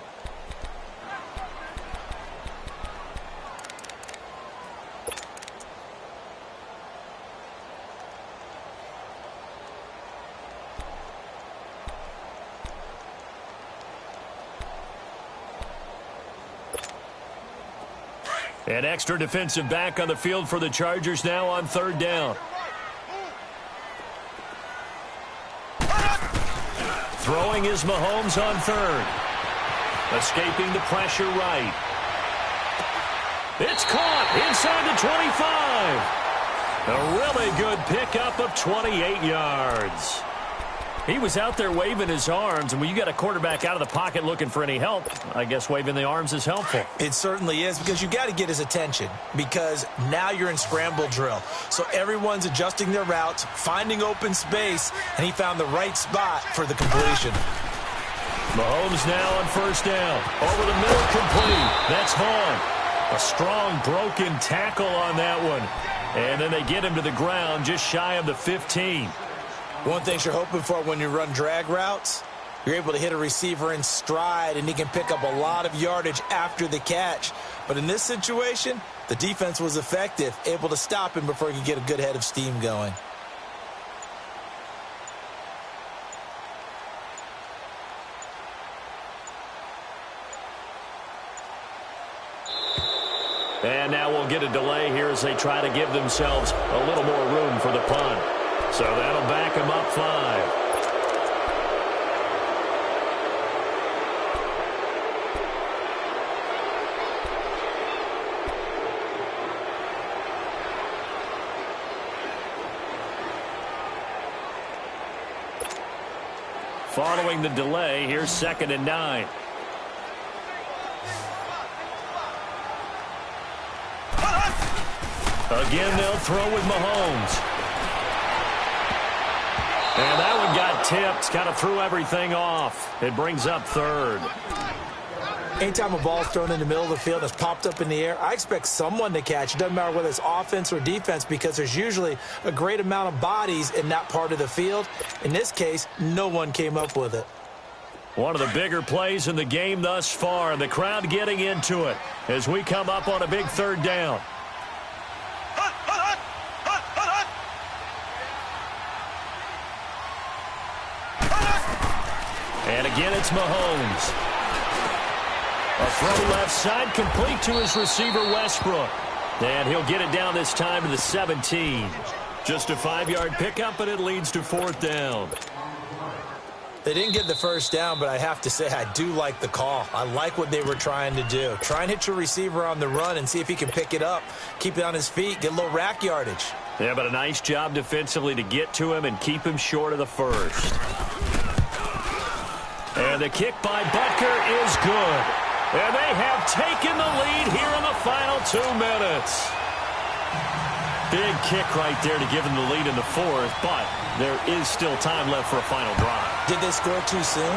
An extra defensive back on the field for the Chargers now on 3rd down. Throwing is Mahomes on 3rd. Escaping the pressure right. It's caught inside the 25. A really good pickup of 28 yards. He was out there waving his arms, and when you got a quarterback out of the pocket looking for any help, I guess waving the arms is helpful. It certainly is, because you got to get his attention, because now you're in scramble drill. So everyone's adjusting their routes, finding open space, and he found the right spot for the completion. Mahomes now on 1st down. Over the middle, complete. That's Vaughn. A strong broken tackle on that one. And then they get him to the ground just shy of the 15. One thing you're hoping for when you run drag routes, you're able to hit a receiver in stride, and he can pick up a lot of yardage after the catch. But in this situation, the defense was effective, able to stop him before he could get a good head of steam going. And now we'll get a delay here as they try to give themselves a little more room for the punt. So that'll back them up 5. Following the delay, here's 2nd and 9. Again, they'll throw with Mahomes. And that one got tipped, kind of threw everything off. It brings up 3rd. Anytime a ball's thrown in the middle of the field that's popped up in the air, I expect someone to catch. It doesn't matter whether it's offense or defense, because there's usually a great amount of bodies in that part of the field. In this case, no one came up with it. One of the bigger plays in the game thus far, and the crowd getting into it as we come up on a big third down. And again, it's Mahomes. A throw left side, complete to his receiver, Westbrook. And he'll get it down this time to the 17. Just a 5-yard pickup, and it leads to 4th down. They didn't get the first down, but I have to say I do like the call. I like what they were trying to do. Try and hit your receiver on the run and see if he can pick it up, keep it on his feet, get a little rack yardage. Yeah, but a nice job defensively to get to him and keep him short of the first. And the kick by Butker is good. And they have taken the lead here in the final 2 minutes. Big kick right there to give them the lead in the 4th, but there is still time left for a final drive. Did they score too soon?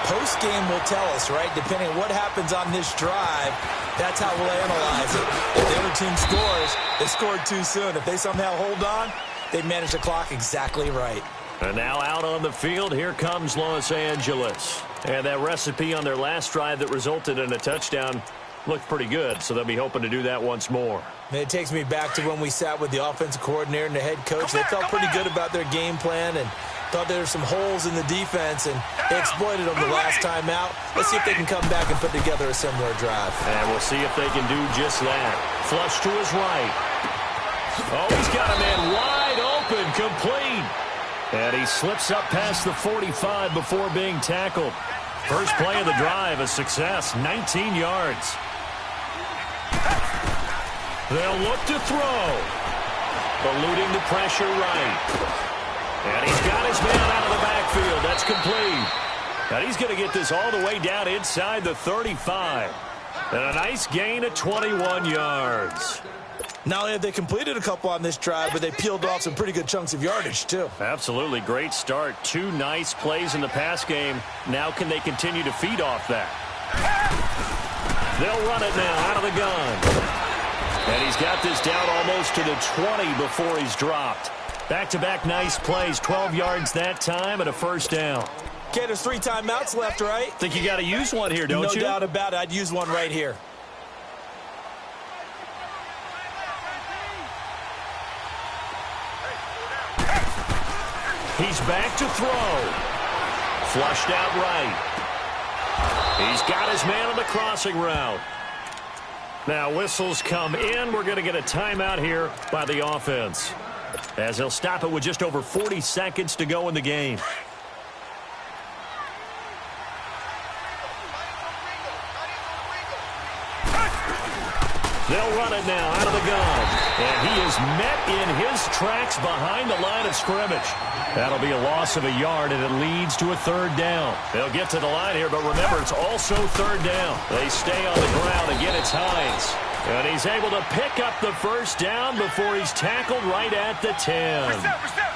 Post-game will tell us, right? Depending on what happens on this drive, that's how we'll analyze it. If the other team scores, they scored too soon. If they somehow hold on, they manage the clock exactly right. And now out on the field, here comes Los Angeles. And that recipe on their last drive that resulted in a touchdown looked pretty good, so they'll be hoping to do that once more. It takes me back to when we sat with the offensive coordinator and the head coach. They felt pretty good about their game plan and thought there were some holes in the defense, and they exploited them the last time out. Let's see if they can come back and put together a similar drive. And we'll see if they can do just that. Flush to his right. Oh, he's got a man wide open, complete. And he slips up past the 45 before being tackled. First play of the drive, a success, 19 yards. They'll look to throw. Eluding the pressure right. And he's got his man out of the backfield. That's complete. And he's going to get this all the way down inside the 35. And a nice gain of 21 yards. Not only have they completed a couple on this drive, but they peeled off some pretty good chunks of yardage, too. Absolutely. Great start. 2 nice plays in the pass game. Now can they continue to feed off that? They'll run it now out of the gun. And he's got this down almost to the 20 before he's dropped. Back-to-back nice plays. 12 yards that time and a first down. Okay, there's 3 timeouts left, right? Think you got to use one here, don't you? No doubt about it. I'd use one right here. He's back to throw. Flushed out right. He's got his man on the crossing route. Now whistles come in. We're going to get a timeout here by the offense, as he'll stop it with just over 40 seconds to go in the game. They'll run it now out of the gun. And he is met in his tracks behind the line of scrimmage. That'll be a loss of a yard, and it leads to a 3rd down. They'll get to the line here, but remember, it's also 3rd down. They stay on the ground. Again, it's Hines. And he's able to pick up the first down before he's tackled right at the 10.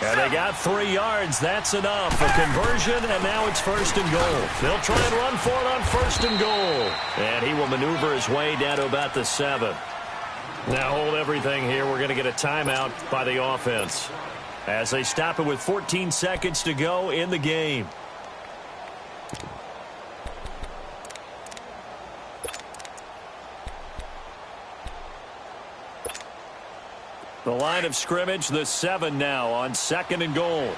And they got 3 yards. That's enough. A conversion, and now it's 1st and goal. They'll try and run for it on 1st and goal. And he will maneuver his way down to about the 7. Now hold everything here. We're going to get a timeout by the offense, as they stop it with 14 seconds to go in the game. The line of scrimmage, the 7 now on 2nd and goal.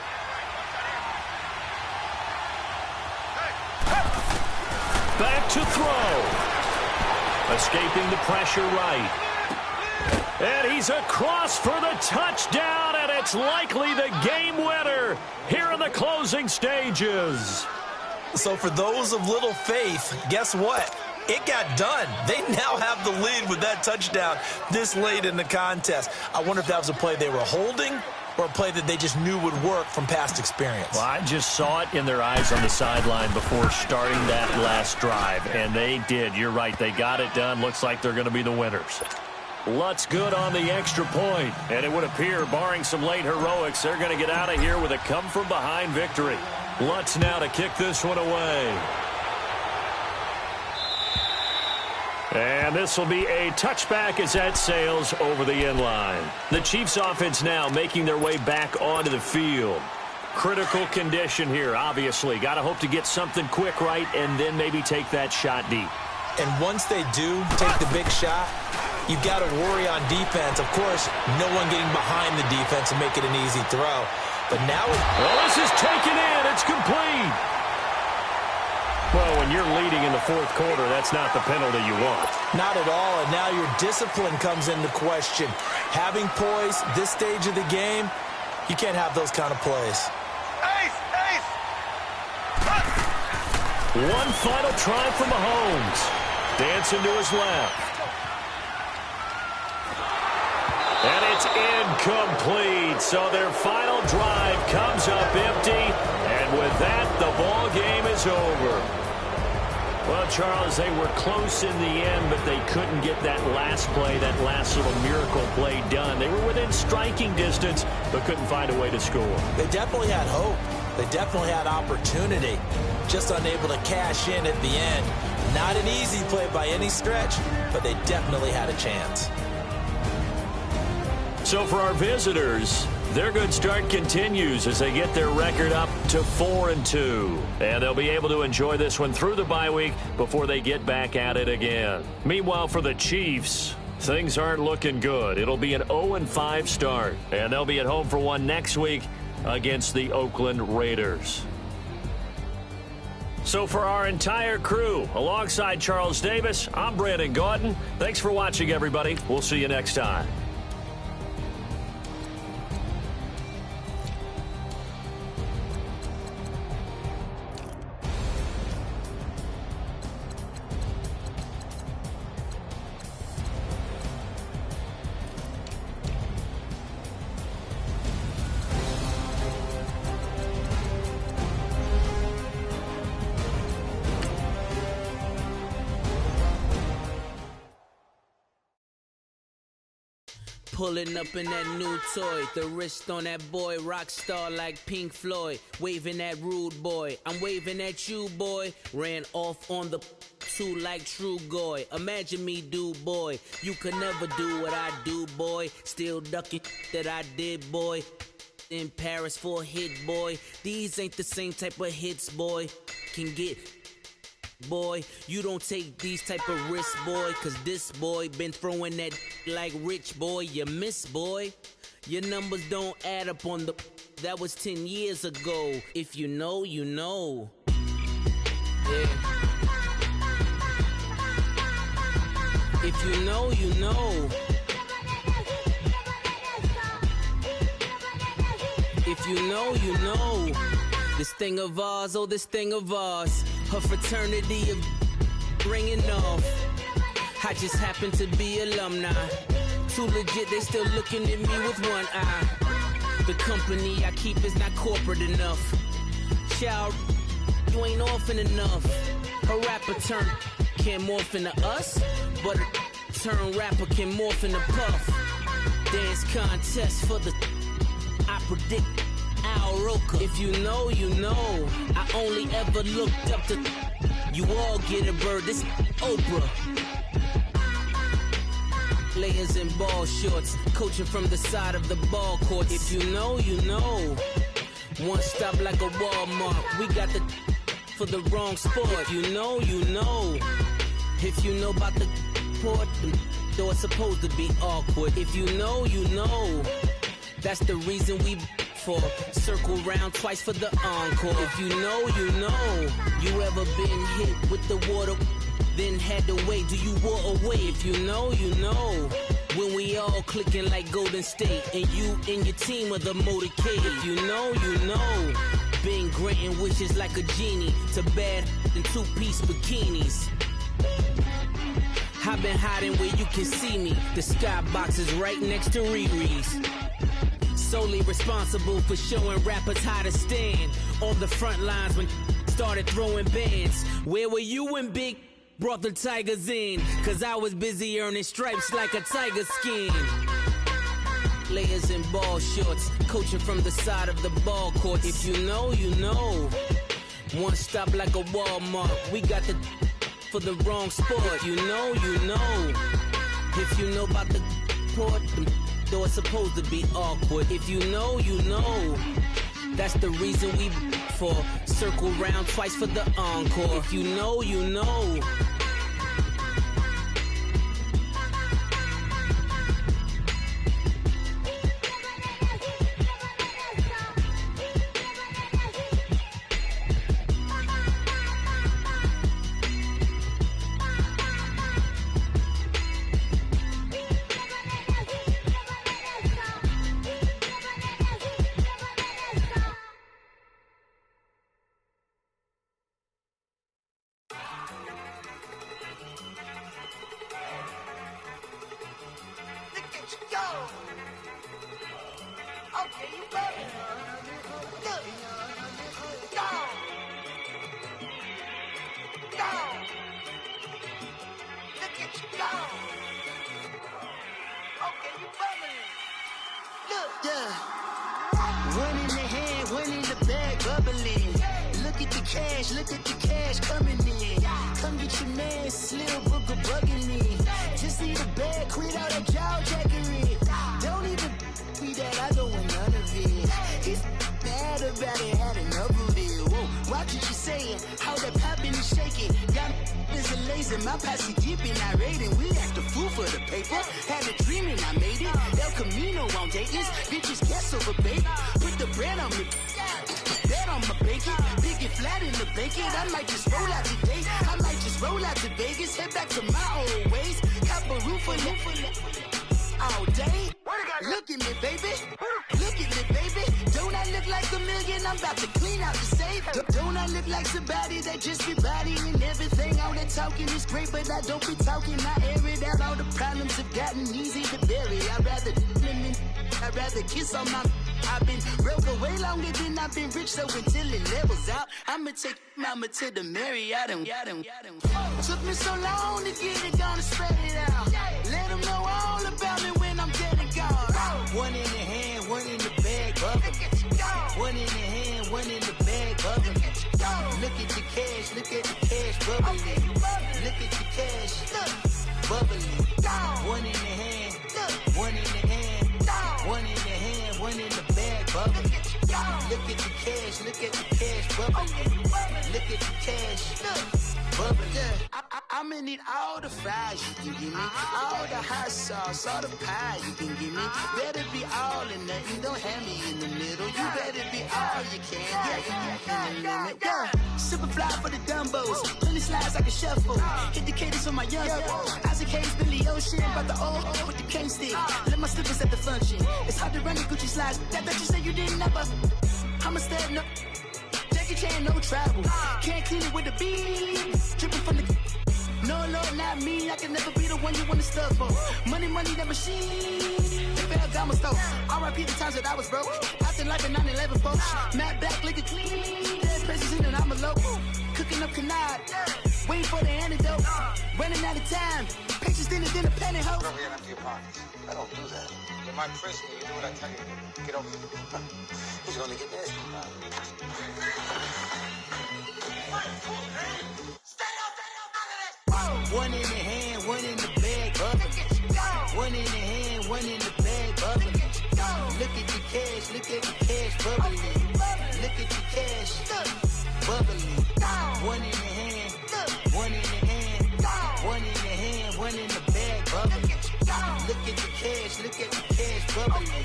Back to throw. Escaping the pressure right. And he's across for the touchdown, and it's likely the game winner here in the closing stages. So for those of little faith, guess what? It got done. They now have the lead with that touchdown this late in the contest. I wonder if that was a play they were holding or a play that they just knew would work from past experience. Well, I just saw it in their eyes on the sideline before starting that last drive, and they did. You're right. They got it done. Looks like they're going to be the winners. Lutz good on the extra point, and it would appear, barring some late heroics, they're going to get out of here with a come-from-behind victory. Lutz now to kick this one away. And this will be a touchback as that sails over the end line. The Chiefs offense now making their way back onto the field. Critical condition here, obviously. Got to hope to get something quick right and then maybe take that shot deep. And once they do take the big shot, you got to worry on defense. Of course, no one getting behind the defense and make it an easy throw. But now this is taken in. It's complete. Well, when you're leading in the fourth quarter, that's not the penalty you want. Not at all, and now your discipline comes into question. Having poise this stage of the game, you can't have those kind of plays. One final try from Mahomes. Dancing to his left. And it's incomplete. So their final drive comes up empty. And with that, the ball game is over. Well, Charles, they were close in the end, but they couldn't get that last play, that last little miracle play done. They were within striking distance, but couldn't find a way to score. They definitely had hope. They definitely had opportunity. Just unable to cash in at the end. Not an easy play by any stretch, but they definitely had a chance. So for our visitors, their good start continues as they get their record up to 4-2. And they'll be able to enjoy this one through the bye week before they get back at it again. Meanwhile, for the Chiefs, things aren't looking good. It'll be an 0-5 start, and they'll be at home for one next week against the Oakland Raiders. So for our entire crew, alongside Charles Davis, I'm Brandon Gaudin. Thanks for watching, everybody. We'll see you next time. Pulling up in that new toy, the wrist on that boy, rock star like Pink Floyd, waving at rude boy, I'm waving at you boy, ran off on the two like True Goy, imagine me do boy, you could never do what I do boy, still ducking that I did boy, in Paris for a hit boy, these ain't the same type of hits boy, can get boy, you don't take these type of risks, boy, cause this boy been throwing that like rich boy, you miss, boy. Your numbers don't add up on the, that was 10 years ago. If you know, you know. Yeah. If you know, you know. If you know, you know. This thing of ours, oh, this thing of ours. Her fraternity of ringing off. I just happen to be alumni. Too legit, they still looking at me with one eye. The company I keep is not corporate enough. Child, you ain't orphan enough. A rapper turn can't morph into us, but a turn rapper can morph into Puff. Dance contest for the, I predict Al Roker. If you know, you know. I only ever looked up to, you all get a bird, this Oprah. Layers in ball shorts, coaching from the side of the ball court. If you know, you know. One stop like a Walmart. We got the for the wrong sport. If you know, you know. If you know about the port, though it's supposed to be awkward. If you know, you know. That's the reason we for circle round twice for the encore. If you know, you know. You ever been hit with the water? Then had to wait, do you walk away? If you know, you know. When we all clicking like Golden State, and you and your team are the motorcade. If you know, you know. Been granting wishes like a genie to bad in two-piece bikinis. I've been hiding where you can see me. The skybox is right next to Riri's. Solely responsible for showing rappers how to stand on the front lines when started throwing bands. Where were you when Big brought the Tigers in? Cause I was busy earning stripes like a tiger skin. Layers in ball shorts, coaching from the side of the ball court. If you know, you know. One stop like a Walmart. We got the for the wrong sport. If you know, you know. If you know about the port, though it's supposed to be awkward. If you know, you know. That's the reason we for circle round twice for the encore. If you know, you know. One in the hand, one in the bag, bubbling. Look at the cash coming in. Come get your man, Slim Booker bugging me. Just see the bag, quit all that jaw jackery. Don't even me that I don't want none of it. He's mad about it, had enough of it. Whoa, watch what you saying, how that poppin' and shaking. Got is a laser, my posse deep and I raiding. We act a fool for the paper. Had a dream and I made it. El Camino on Dayton's, bitches guess over bait. Put the bread on me, bet on my bacon. Big it flat in the bacon. I might just roll out today. I might just roll out to Vegas. Head back to my old ways. Cop a roof for all day. Look at me, baby. Look at me, baby. Don't I look like a million? I'm about to clean out the safe. Don't I look like somebody that just be bodying everything? All that talking is great, but I don't be talking. I air it out. All the problems have gotten easy to bury. I'd rather kiss on my. I've been broke way longer than I've been rich, so until it levels out, I'ma take mama to the Marriott and took me so long to get it, gonna spread it out. Let them know all about me when I'm dead and gone. One in the hand, one in the bag, bubbling. One in the hand, one in the bag, bubbling. Look at the cash, bubbling. Look at the cash, bubbling. One in the hand, one in the hand, one in the hand, one in the bag, bubbling. Look at the cash, bubbling. Look at the cash, bubbling. I'ma need all the fries you can give me, all the hot sauce, all the pie you can give me. Better be all or nothing, don't have me in the middle. You better be all you can, yeah. Super fly for the Dumbos, plenty slides I can shuffle. Hit the cadence for my young Isaac Hayes, Billy Ocean, about the old with the cane stick. Let my slippers at the function. It's hard to run the Gucci slides. That bet you say you didn't never. I'm a stab, no. Jackie Chan, no travel. Can't clean it with a beat. Dripping from the. No, not me. I can never be the one you want to stuff for. Money, that machine. The Ferragamo store. R.I.P. the times that I was broke. Acting like a 9/11 folks. Matte back, liquor clean. Dead president and I'm a local. Cooking up canard. Waiting for the antidote. Running out of time. Patience dinner, penny hoe. Don't get empty your pockets. I don't do that. You might press me. You do what I tell you to. Get over here. He's gonna get nasty. One in the hand, one in the bag, bubbling. One in the hand, one in the bag, bubbling. Look at the cash, bubbling. Look at the cash, bubbling. One in the hand, one in the hand, one in the hand, one in the bag, bubbling. Look at the cash, bubbling.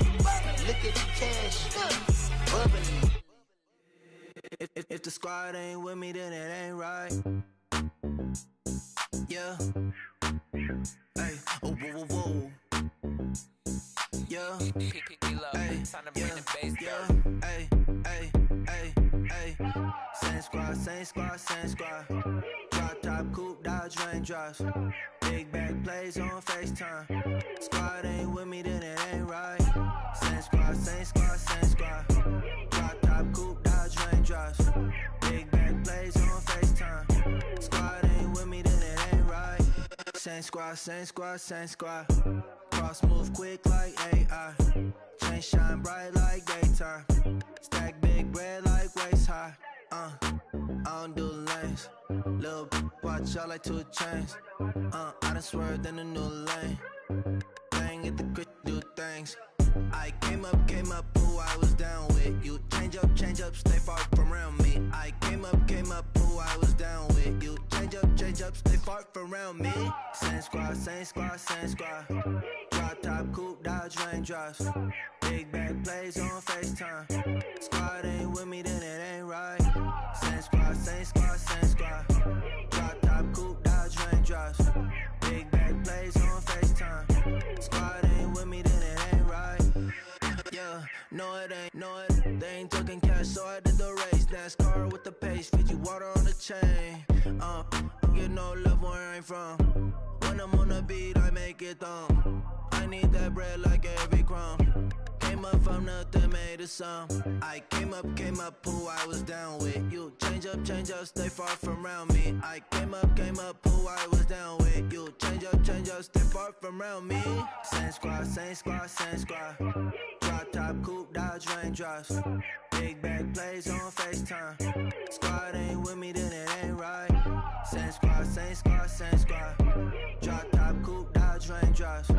Look at the cash, bubbling. If the squad ain't with me, then it ain't right. Yeah. Hey. Oh, whoa, whoa, whoa. Yeah. Hey. Yeah. Hey. Hey. Hey. Hey. Same squad. Drop top, coupe, Dodge raindrops. Big back plays on FaceTime. Squad ain't with me, then it ain't right. Same squad. Drop top, coupe, Dodge raindrops. Big back plays on FaceTime. Squad ain't with me, then it ain't right. Same squad. Cross move quick like AI. Chain shine bright like daytime. Stack big bread like waist high. I don't do lanes. Lil' watch out like 2 chains. I done swerved in a new lane. Bang at the grit, do things. I came up, who I was down with. You change up, stay far from around me. I came up, who I was down with. You change up, stay far from around me. Same squad, same squad, same squad. Drop top, coupe, dodge raindrops. Big bag plays on FaceTime. Squad ain't with me, then it ain't right. Same squad, same squad, same squad. Drop top, coupe, dodge raindrops. Big bag plays on FaceTime. Squad ain't with me, then it ain't right. Yeah, no it ain't, they ain't talking cash, so I did the race. NASCAR with the pace, Fiji water on the chain. Get no love where I ain't from. When I'm on the beat, I make it thumb. I need that bread like every crumb. Came up from nothing, made a sum. I came up, who I was down with. You change up, stay far from around me. I came up, who I was down with. You change up, stay far from around me. Same squad, same squad, same squad. Drop top, coupe, dodge raindrops. Big bag plays on FaceTime. Squad ain't with me, then it ain't right. Same squad, same squad, same squad. Drop top, coupe, dodge raindrops.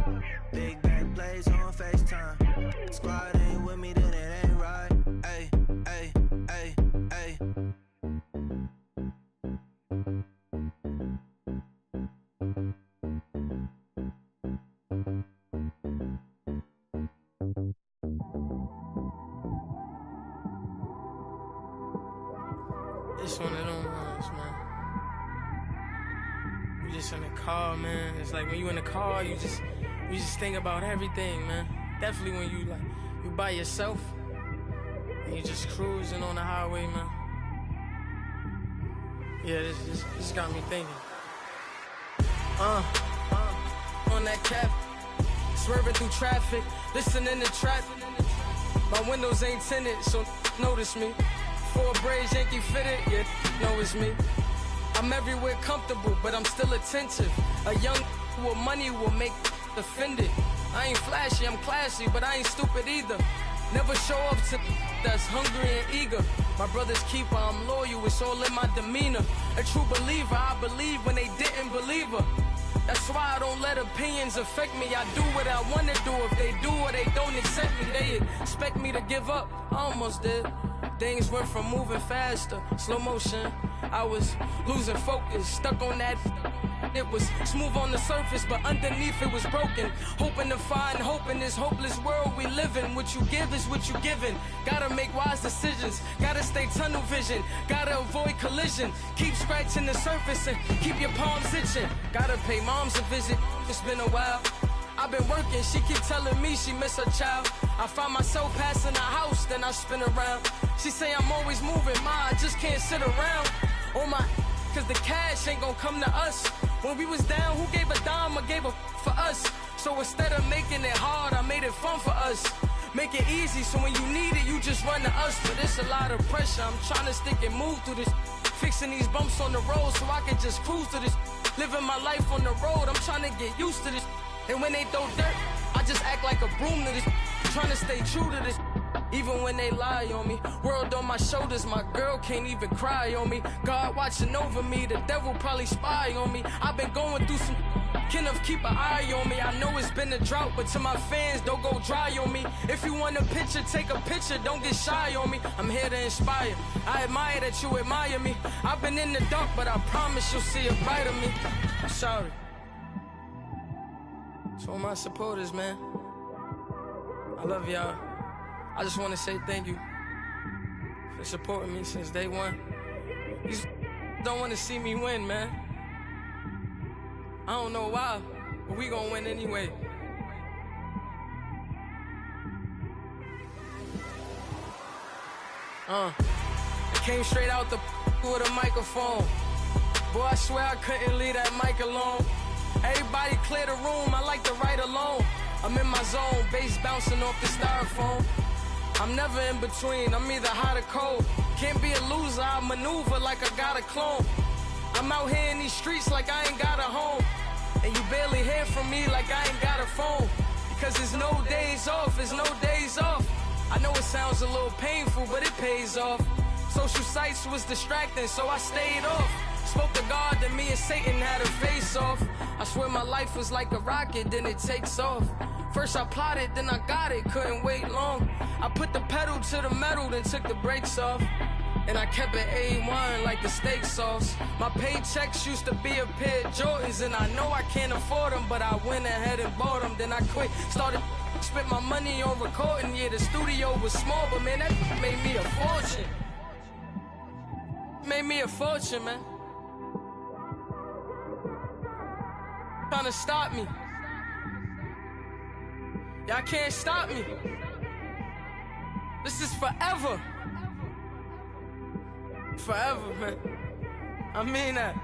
Big bag plays on FaceTime. Squad ain't with me, then it ain't right. Ay, ay, ay, ay. It's one of them ones, man. You just in the car, man. It's like when you in the car, you just think about everything, man. Definitely when you by yourself and you just cruising on the highway, man. Yeah, this got me thinking. On that cap, swerving through traffic, listening to trap. My windows ain't tinted, so notice me. 4 braids, Yankee fitted, yeah, know it's me. I'm everywhere comfortable, but I'm still attentive. A young with money will make offended. I ain't flashy, I'm classy, but I ain't stupid either. Never show up to that's hungry and eager. My brother's keeper, I'm loyal, it's all in my demeanor. A true believer, I believe when they didn't believe her. That's why I don't let opinions affect me. I do what I want to do. If they do or they don't accept me, they expect me to give up. I almost did. Things went from moving faster, slow motion. I was losing focus, stuck on that. It was smooth on the surface, but underneath it was broken. Hoping to find hope in this hopeless world we live in. What you give is what you given. Gotta make wise decisions, gotta stay tunnel vision, gotta avoid collision. Keep scratching the surface and keep your palms itching. Gotta pay moms a visit, it's been a while. I've been working, she keep telling me she miss her child. I find myself passing the house, then I spin around. She say I'm always moving, ma, I just can't sit around. Oh my, cause the cash ain't gon' come to us. When we was down, who gave a dime or gave a for us? So instead of making it hard, I made it fun for us. Make it easy, so when you need it, you just run to us. But it's a lot of pressure, I'm trying to stick and move through this. Fixing these bumps on the road so I can just cruise to this. Living my life on the road, I'm trying to get used to this. And when they throw dirt, I just act like a broom to this. Trying to stay true to this. Even when they lie on me, world on my shoulders, my girl can't even cry on me. God watching over me, the devil probably spy on me. I've been going through some, Kenneth keep an eye on me. I know it's been a drought, but to my fans, don't go dry on me. If you want a picture, take a picture, don't get shy on me. I'm here to inspire, I admire that you admire me. I've been in the dark, but I promise you'll see a brighter me. I'm sorry. To all my supporters, man, I love y'all. I just want to say thank you for supporting me since day one. You don't want to see me win, man. I don't know why, but we gonna win anyway. I came straight out the with a microphone. Boy, I swear I couldn't leave that mic alone. Everybody clear the room, I like to write alone. I'm in my zone, bass bouncing off the styrofoam. I'm never in between, I'm either hot or cold. Can't be a loser, I maneuver like I got a clone. I'm out here in these streets like I ain't got a home. And you barely hear from me like I ain't got a phone. Because there's no days off, there's no days off. I know it sounds a little painful, but it pays off. Social sites was distracting, so I stayed off. Spoke to God, then me and Satan had a face off. I swear my life was like a rocket, then it takes off. First I plotted, then I got it, couldn't wait long. I put the pedal to the metal, then took the brakes off. And I kept it A1 like the steak sauce. My paychecks used to be a pair of Jordans, and I know I can't afford them, but I went ahead and bought them. Then I quit, spent my money on recording. Yeah, the studio was small, but man, that made me a fortune. Made me a fortune, man. Trying to stop me. Y'all can't stop me. This is forever. Forever, man. I mean that.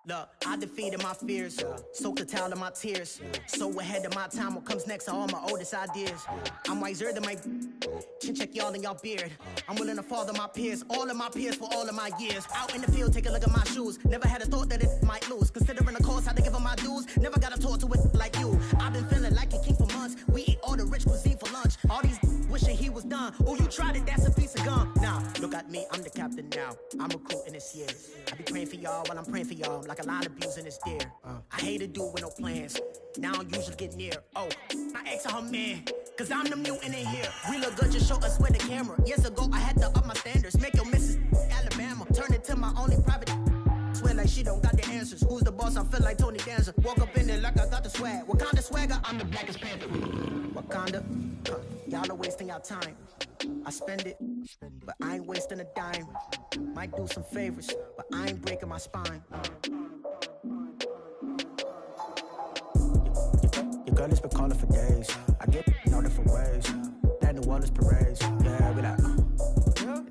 Look, I defeated my fears, soaked a towel in my tears. So ahead of my time, what comes next are all my oldest ideas. I'm wiser than my chin check y'all in y'all beard. I'm willing to father my peers, all of my peers for all of my years. Out in the field, take a look at my shoes. Never had a thought that it might lose. Considering the cost, had to give them my dues. Never got a talk to it like you. I've been feeling like a king for months. We eat all the rich cuisine for lunch. All these wishing he was done. Oh, you tried it, that's a piece of gum. Now, look at me, I'm the captain now. I'm recruiting this year. I be praying for y'all while I'm praying for y'all. Like a line of abusing this deer. I hate to do it with no plans. Now I usually get near. Oh, I asked her man, cause I'm the mutant in here. We look good, just show us with the camera. Years ago, I had to up my standards. Make your Mrs. Alabama. Turn it to my only private. Swear like she don't got the answers. Who's the boss? I feel like Tony Danza. Walk up in there like I got the swag. What kind of swagger? I'm the blackest panther. Wakanda. Y'all are wasting your time. I spend it, but I ain't wasting a dime. Might do some favors, but I ain't breaking my spine. Your girl has been calling for days. I get all different ways. That New Orleans parades. Yeah, we like,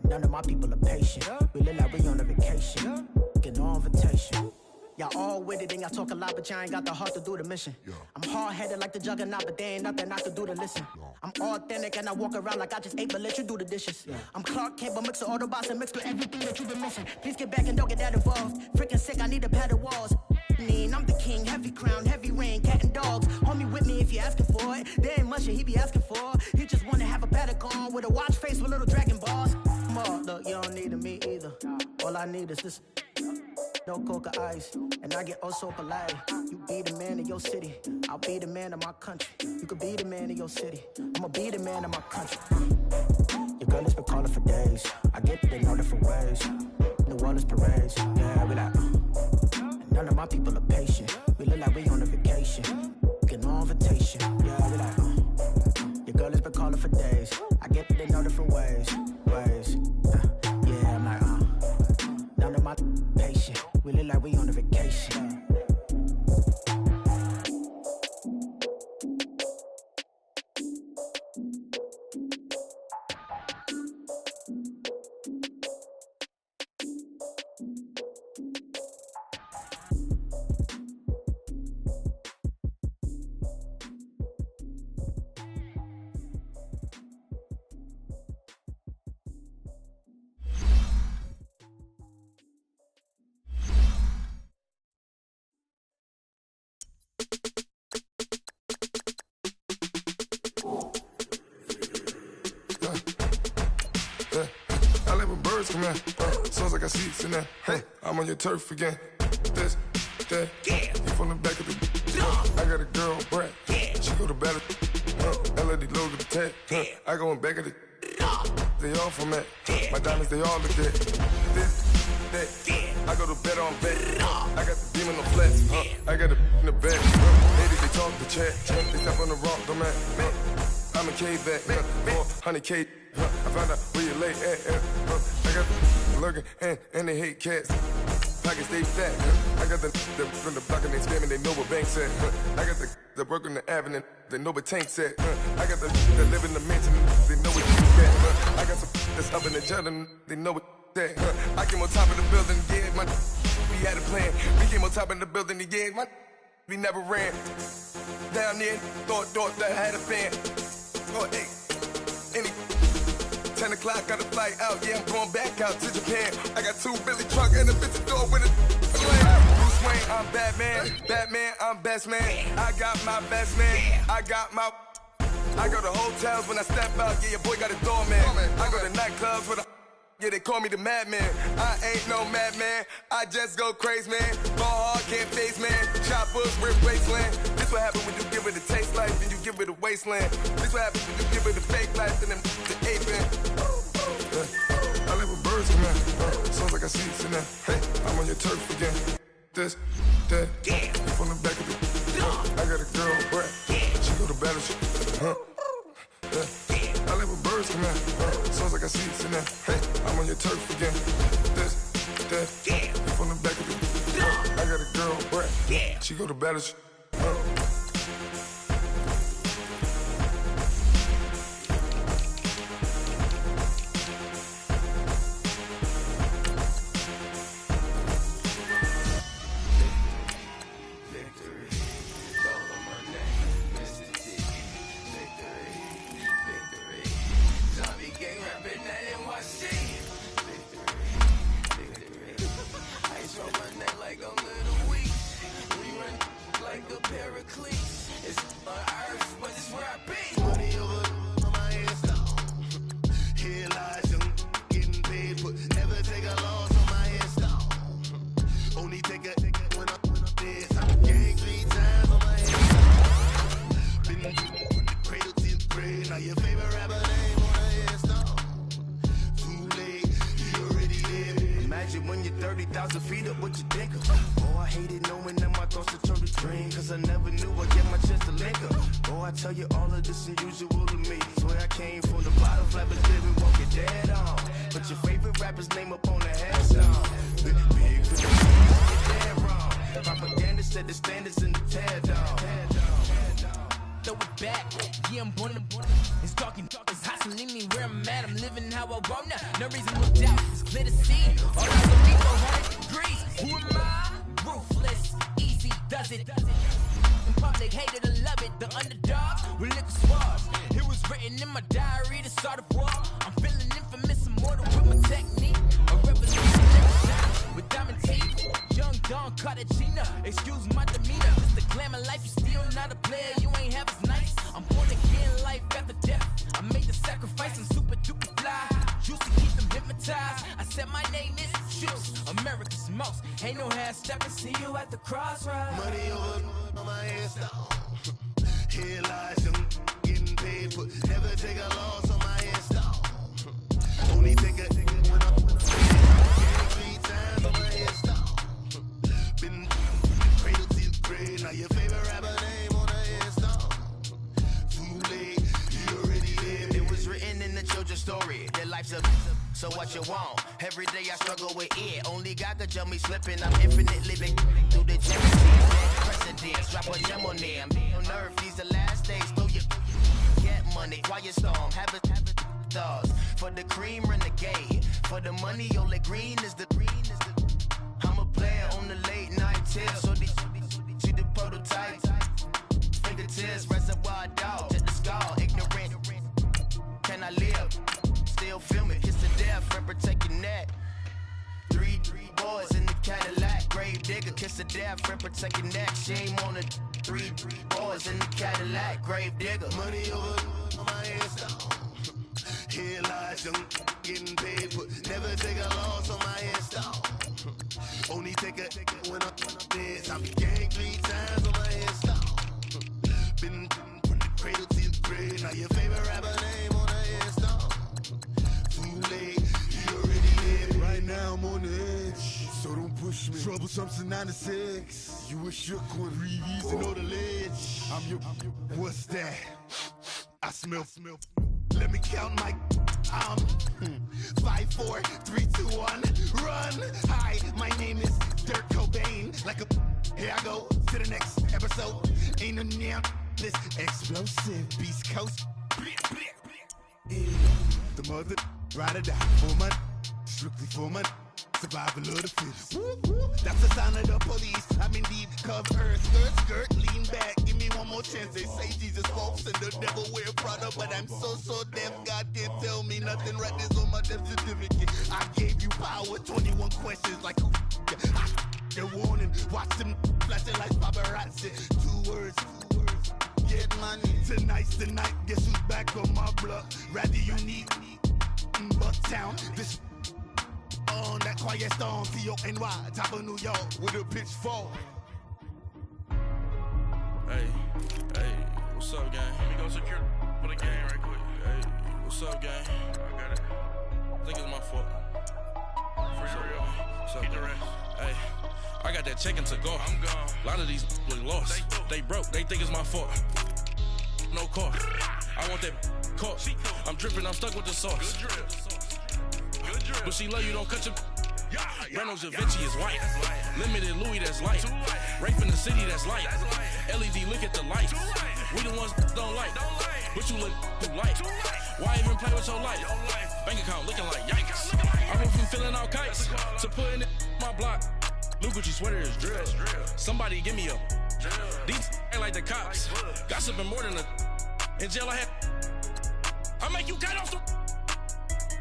none of my people are patient. We look like we on a vacation. Get no invitation. Y'all all with it and y'all talk a lot, but y'all ain't got the heart to do the mission. I'm hard-headed like the juggernaut, but there ain't nothing I can do to listen. I'm authentic and I walk around like I just ate, but let you do the dishes. I'm Clark Kent, but mix the Autobots and mix with everything that you've been missing. Please get back and don't get that involved. Freaking sick, I need a padded walls. I'm the king, heavy crown, heavy rain, cat and dogs. Homie with me if you're asking for it. There ain't much that he be asking for. He just wanna have a paddock on with a watch face with little dragon balls. Look, you don't need me either. All I need is this. No coca ice, and I get oh so polite. You be the man of your city, I'll be the man of my country. You could be the man of your city, I'ma be the man of my country. Your girl has been calling for days. I get it in all different ways. New Orleans parades, yeah, we like. None of my people are patient. We look like we on a vacation. Get no invitation, yeah, we like. Your girl has been calling for days. I get it in all different ways. Yeah, I'm like, none of my patient. We look like we on a vacation. Sounds like I see it's in there. Hey, I'm on your turf again. This, that, yeah. You from the back of the. I got a girl, Brett. Yeah. She go to battle. LED logo the tag. I go in back of the. They all from that. My diamonds, they all look good. This, that. I go to bed on bed. I got the demon on flex. I got the in the bed. Ladies, they talk the chat. They step on the rock, the man. I'm a K-back. 400K. I found out where you lay at. I got the lurking and they hate cats. Pockets stay fat. I got the from the block and they scamming, they know what banks at. I got the work on the avenue, they know what tanks at. I got the that live in the mansion, they know what you got. I got some that's up in the jungle, they know what that. I came on top of the building, yeah, my we had a plan. We came on top of the building, yeah, we never ran. Down there, thought that had a fan. Oh, hey, any 10 o'clock, got a flight out. Yeah, I'm going back out to Japan. I got 2 Billy truck and a bitch door with a Bruce Wayne, I'm Batman. Batman, I'm best man. I got my best man. I go to hotels when I step out. Yeah, your boy got a doorman. I go to nightclubs with a. Yeah, they call me the madman. I ain't no madman. I just go crazy, man. Ball hard, can't face, man. Choppers, rip wasteland. This what happen when you give it a taste life and you give it a wasteland. This what happens when you give it a fake life and then the aping. I live with birds, man. Sounds like I see it in there. Hey, I'm on your turf again. This, that, from the back of the. I got a girl, Brett. She go to battle. I live with birds, man. Sounds like I see it in there. Hey, I'm on your turf again. This, that, from the back of the. I got a girl, Brett. She go to battle. So what you want? Every day I struggle with it. Only God could tell me slipping. I'm infinitely big through the Genesis. Precedence, drop a gem on them. On earth, these the last days. Throw your get money, quiet storm. Have it stars. For the cream, renegade. For the money, only green is the. I'm a player on the late night tips. So these the prototype. Fingertips, reservoir dog. Check the skull, ignorant. Can I live? Still film it, kiss the death, friend protect your neck. Three boys in the Cadillac, grave digger, kiss the death, friend protect your neck. Shame on the three boys in the Cadillac, grave digger. Money over my hands down. Here lies young, getting paid, but never take a loss on my hands down. Only take a when I'm dead. I be gang 3 times on my hands down. Been from the cradle to the grave. Now your favorite rapper name on the hands down. Right now I'm on the edge, so don't push me. Troublesome to 96. You a shook one, breathe easy, know the ledge. I'm your, what's that? I smell. Let me count my, 5, 4, 3, 2, 1, run. Hi, my name is Dirk Cobain. Like a, here I go to the next episode. Ain't no damn this explosive Beast Coast. The mother ride or die for money, strictly for money. Survival of the fittest. That's the sound of the police. I'm in deep cover. Skirt, lean back. Give me one more chance. They say Jesus walks and the devil wear Prada, but I'm so deaf. God can't tell me nothing. Right there's on my death certificate. I gave you power. 21 questions like who the warning. Watch them flashing like paparazzi. Two words. Get money. Tonight's the night. Guess who's back on my block? Rather unique. Bucktown. This on that quiet storm, T-O-N-Y, top of New York, with a pitchfork. Hey, what's up, gang? Let me go secure for the game right quick. Hey, what's up, gang? I got it. I think it's my fault. Free real. What's up, keep the rest. Hey, I got that check-in to go. I'm gone. A lot of these look lost. They broke. They think it's my fault. No car. I want that caught. I'm dripping. I'm stuck with the sauce. Good drip. But she love you, don't cut your. Reynolds Da Vinci is white. Limited Louis, that's light. Rape in the city, that's light. LED, look at the lights. We the ones don't like. But you look too light. Why even play with your life? Bank account looking like yikes. I went from filling out kites to putting it in my block. Blue Gucci sweater is drill. Somebody give me a. These ain't like the cops. Gossiping more than a. In jail I had. I make you cut off the.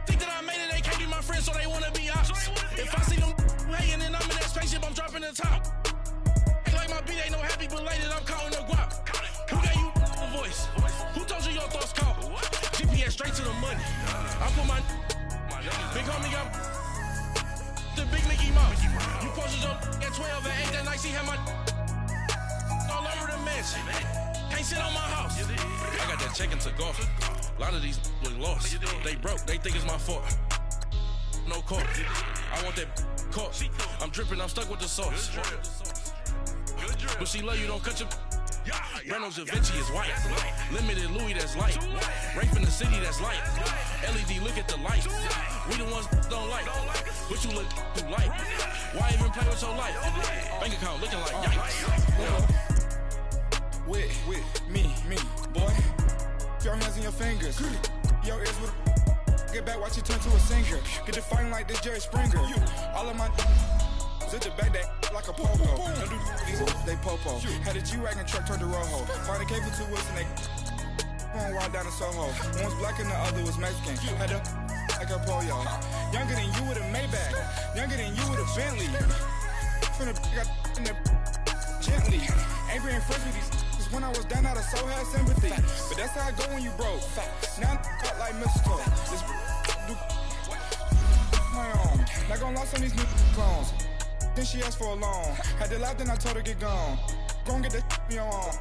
Think that I made it, they can't be my friends, so they wanna be ops. If I see them hanging and I'm in that spaceship, I'm dropping the top. Ain't like my beat ain't no happy belated, I'm counting the guap. Who gave you a voice? Who told you your thoughts count? GPS straight to the money. I put my big homie got the big Mickey Mouse. You posted your at 12 and 8 that night, she had my all over the mansion. Can't sit on my house. I got that check-in to go. A lot of these look lost. They broke. They think it's my fault. No car. I want that caught. I'm dripping. I'm stuck with the sauce. But she love you. Don't cut your. Reynolds Da Vinci is white. Limited Louis, that's light. Rape in the city, that's light. LED, look at the lights. We the ones don't like. But you look too light. Why even play with your life? Bank account looking like yikes. With me, boy. Your hands and your fingers. Your ears with get back, watch you turn to a singer. Get the fighting like this Jerry Springer. All of my at the back that like a popo. Don't do these they popo. Had a G-Wagon truck turned to Rojo. Find a cable 2 wheels and they going wild down in Soho. One was black and the other was Mexican. Had a like a polio. Younger than you with a Maybach. Younger than you with a Bentley. From the got in the gently. Ain't being friends with these. When I was down, I so had sympathy. But that's how I go when you broke. Now I'm cut like mistletoe. This do my own. Not gonna lost on these new clones. Then she asked for a loan. Had to laugh, then I told her get gone. Gon' get that me on.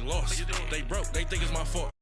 Lost. They broke. They think it's my fault.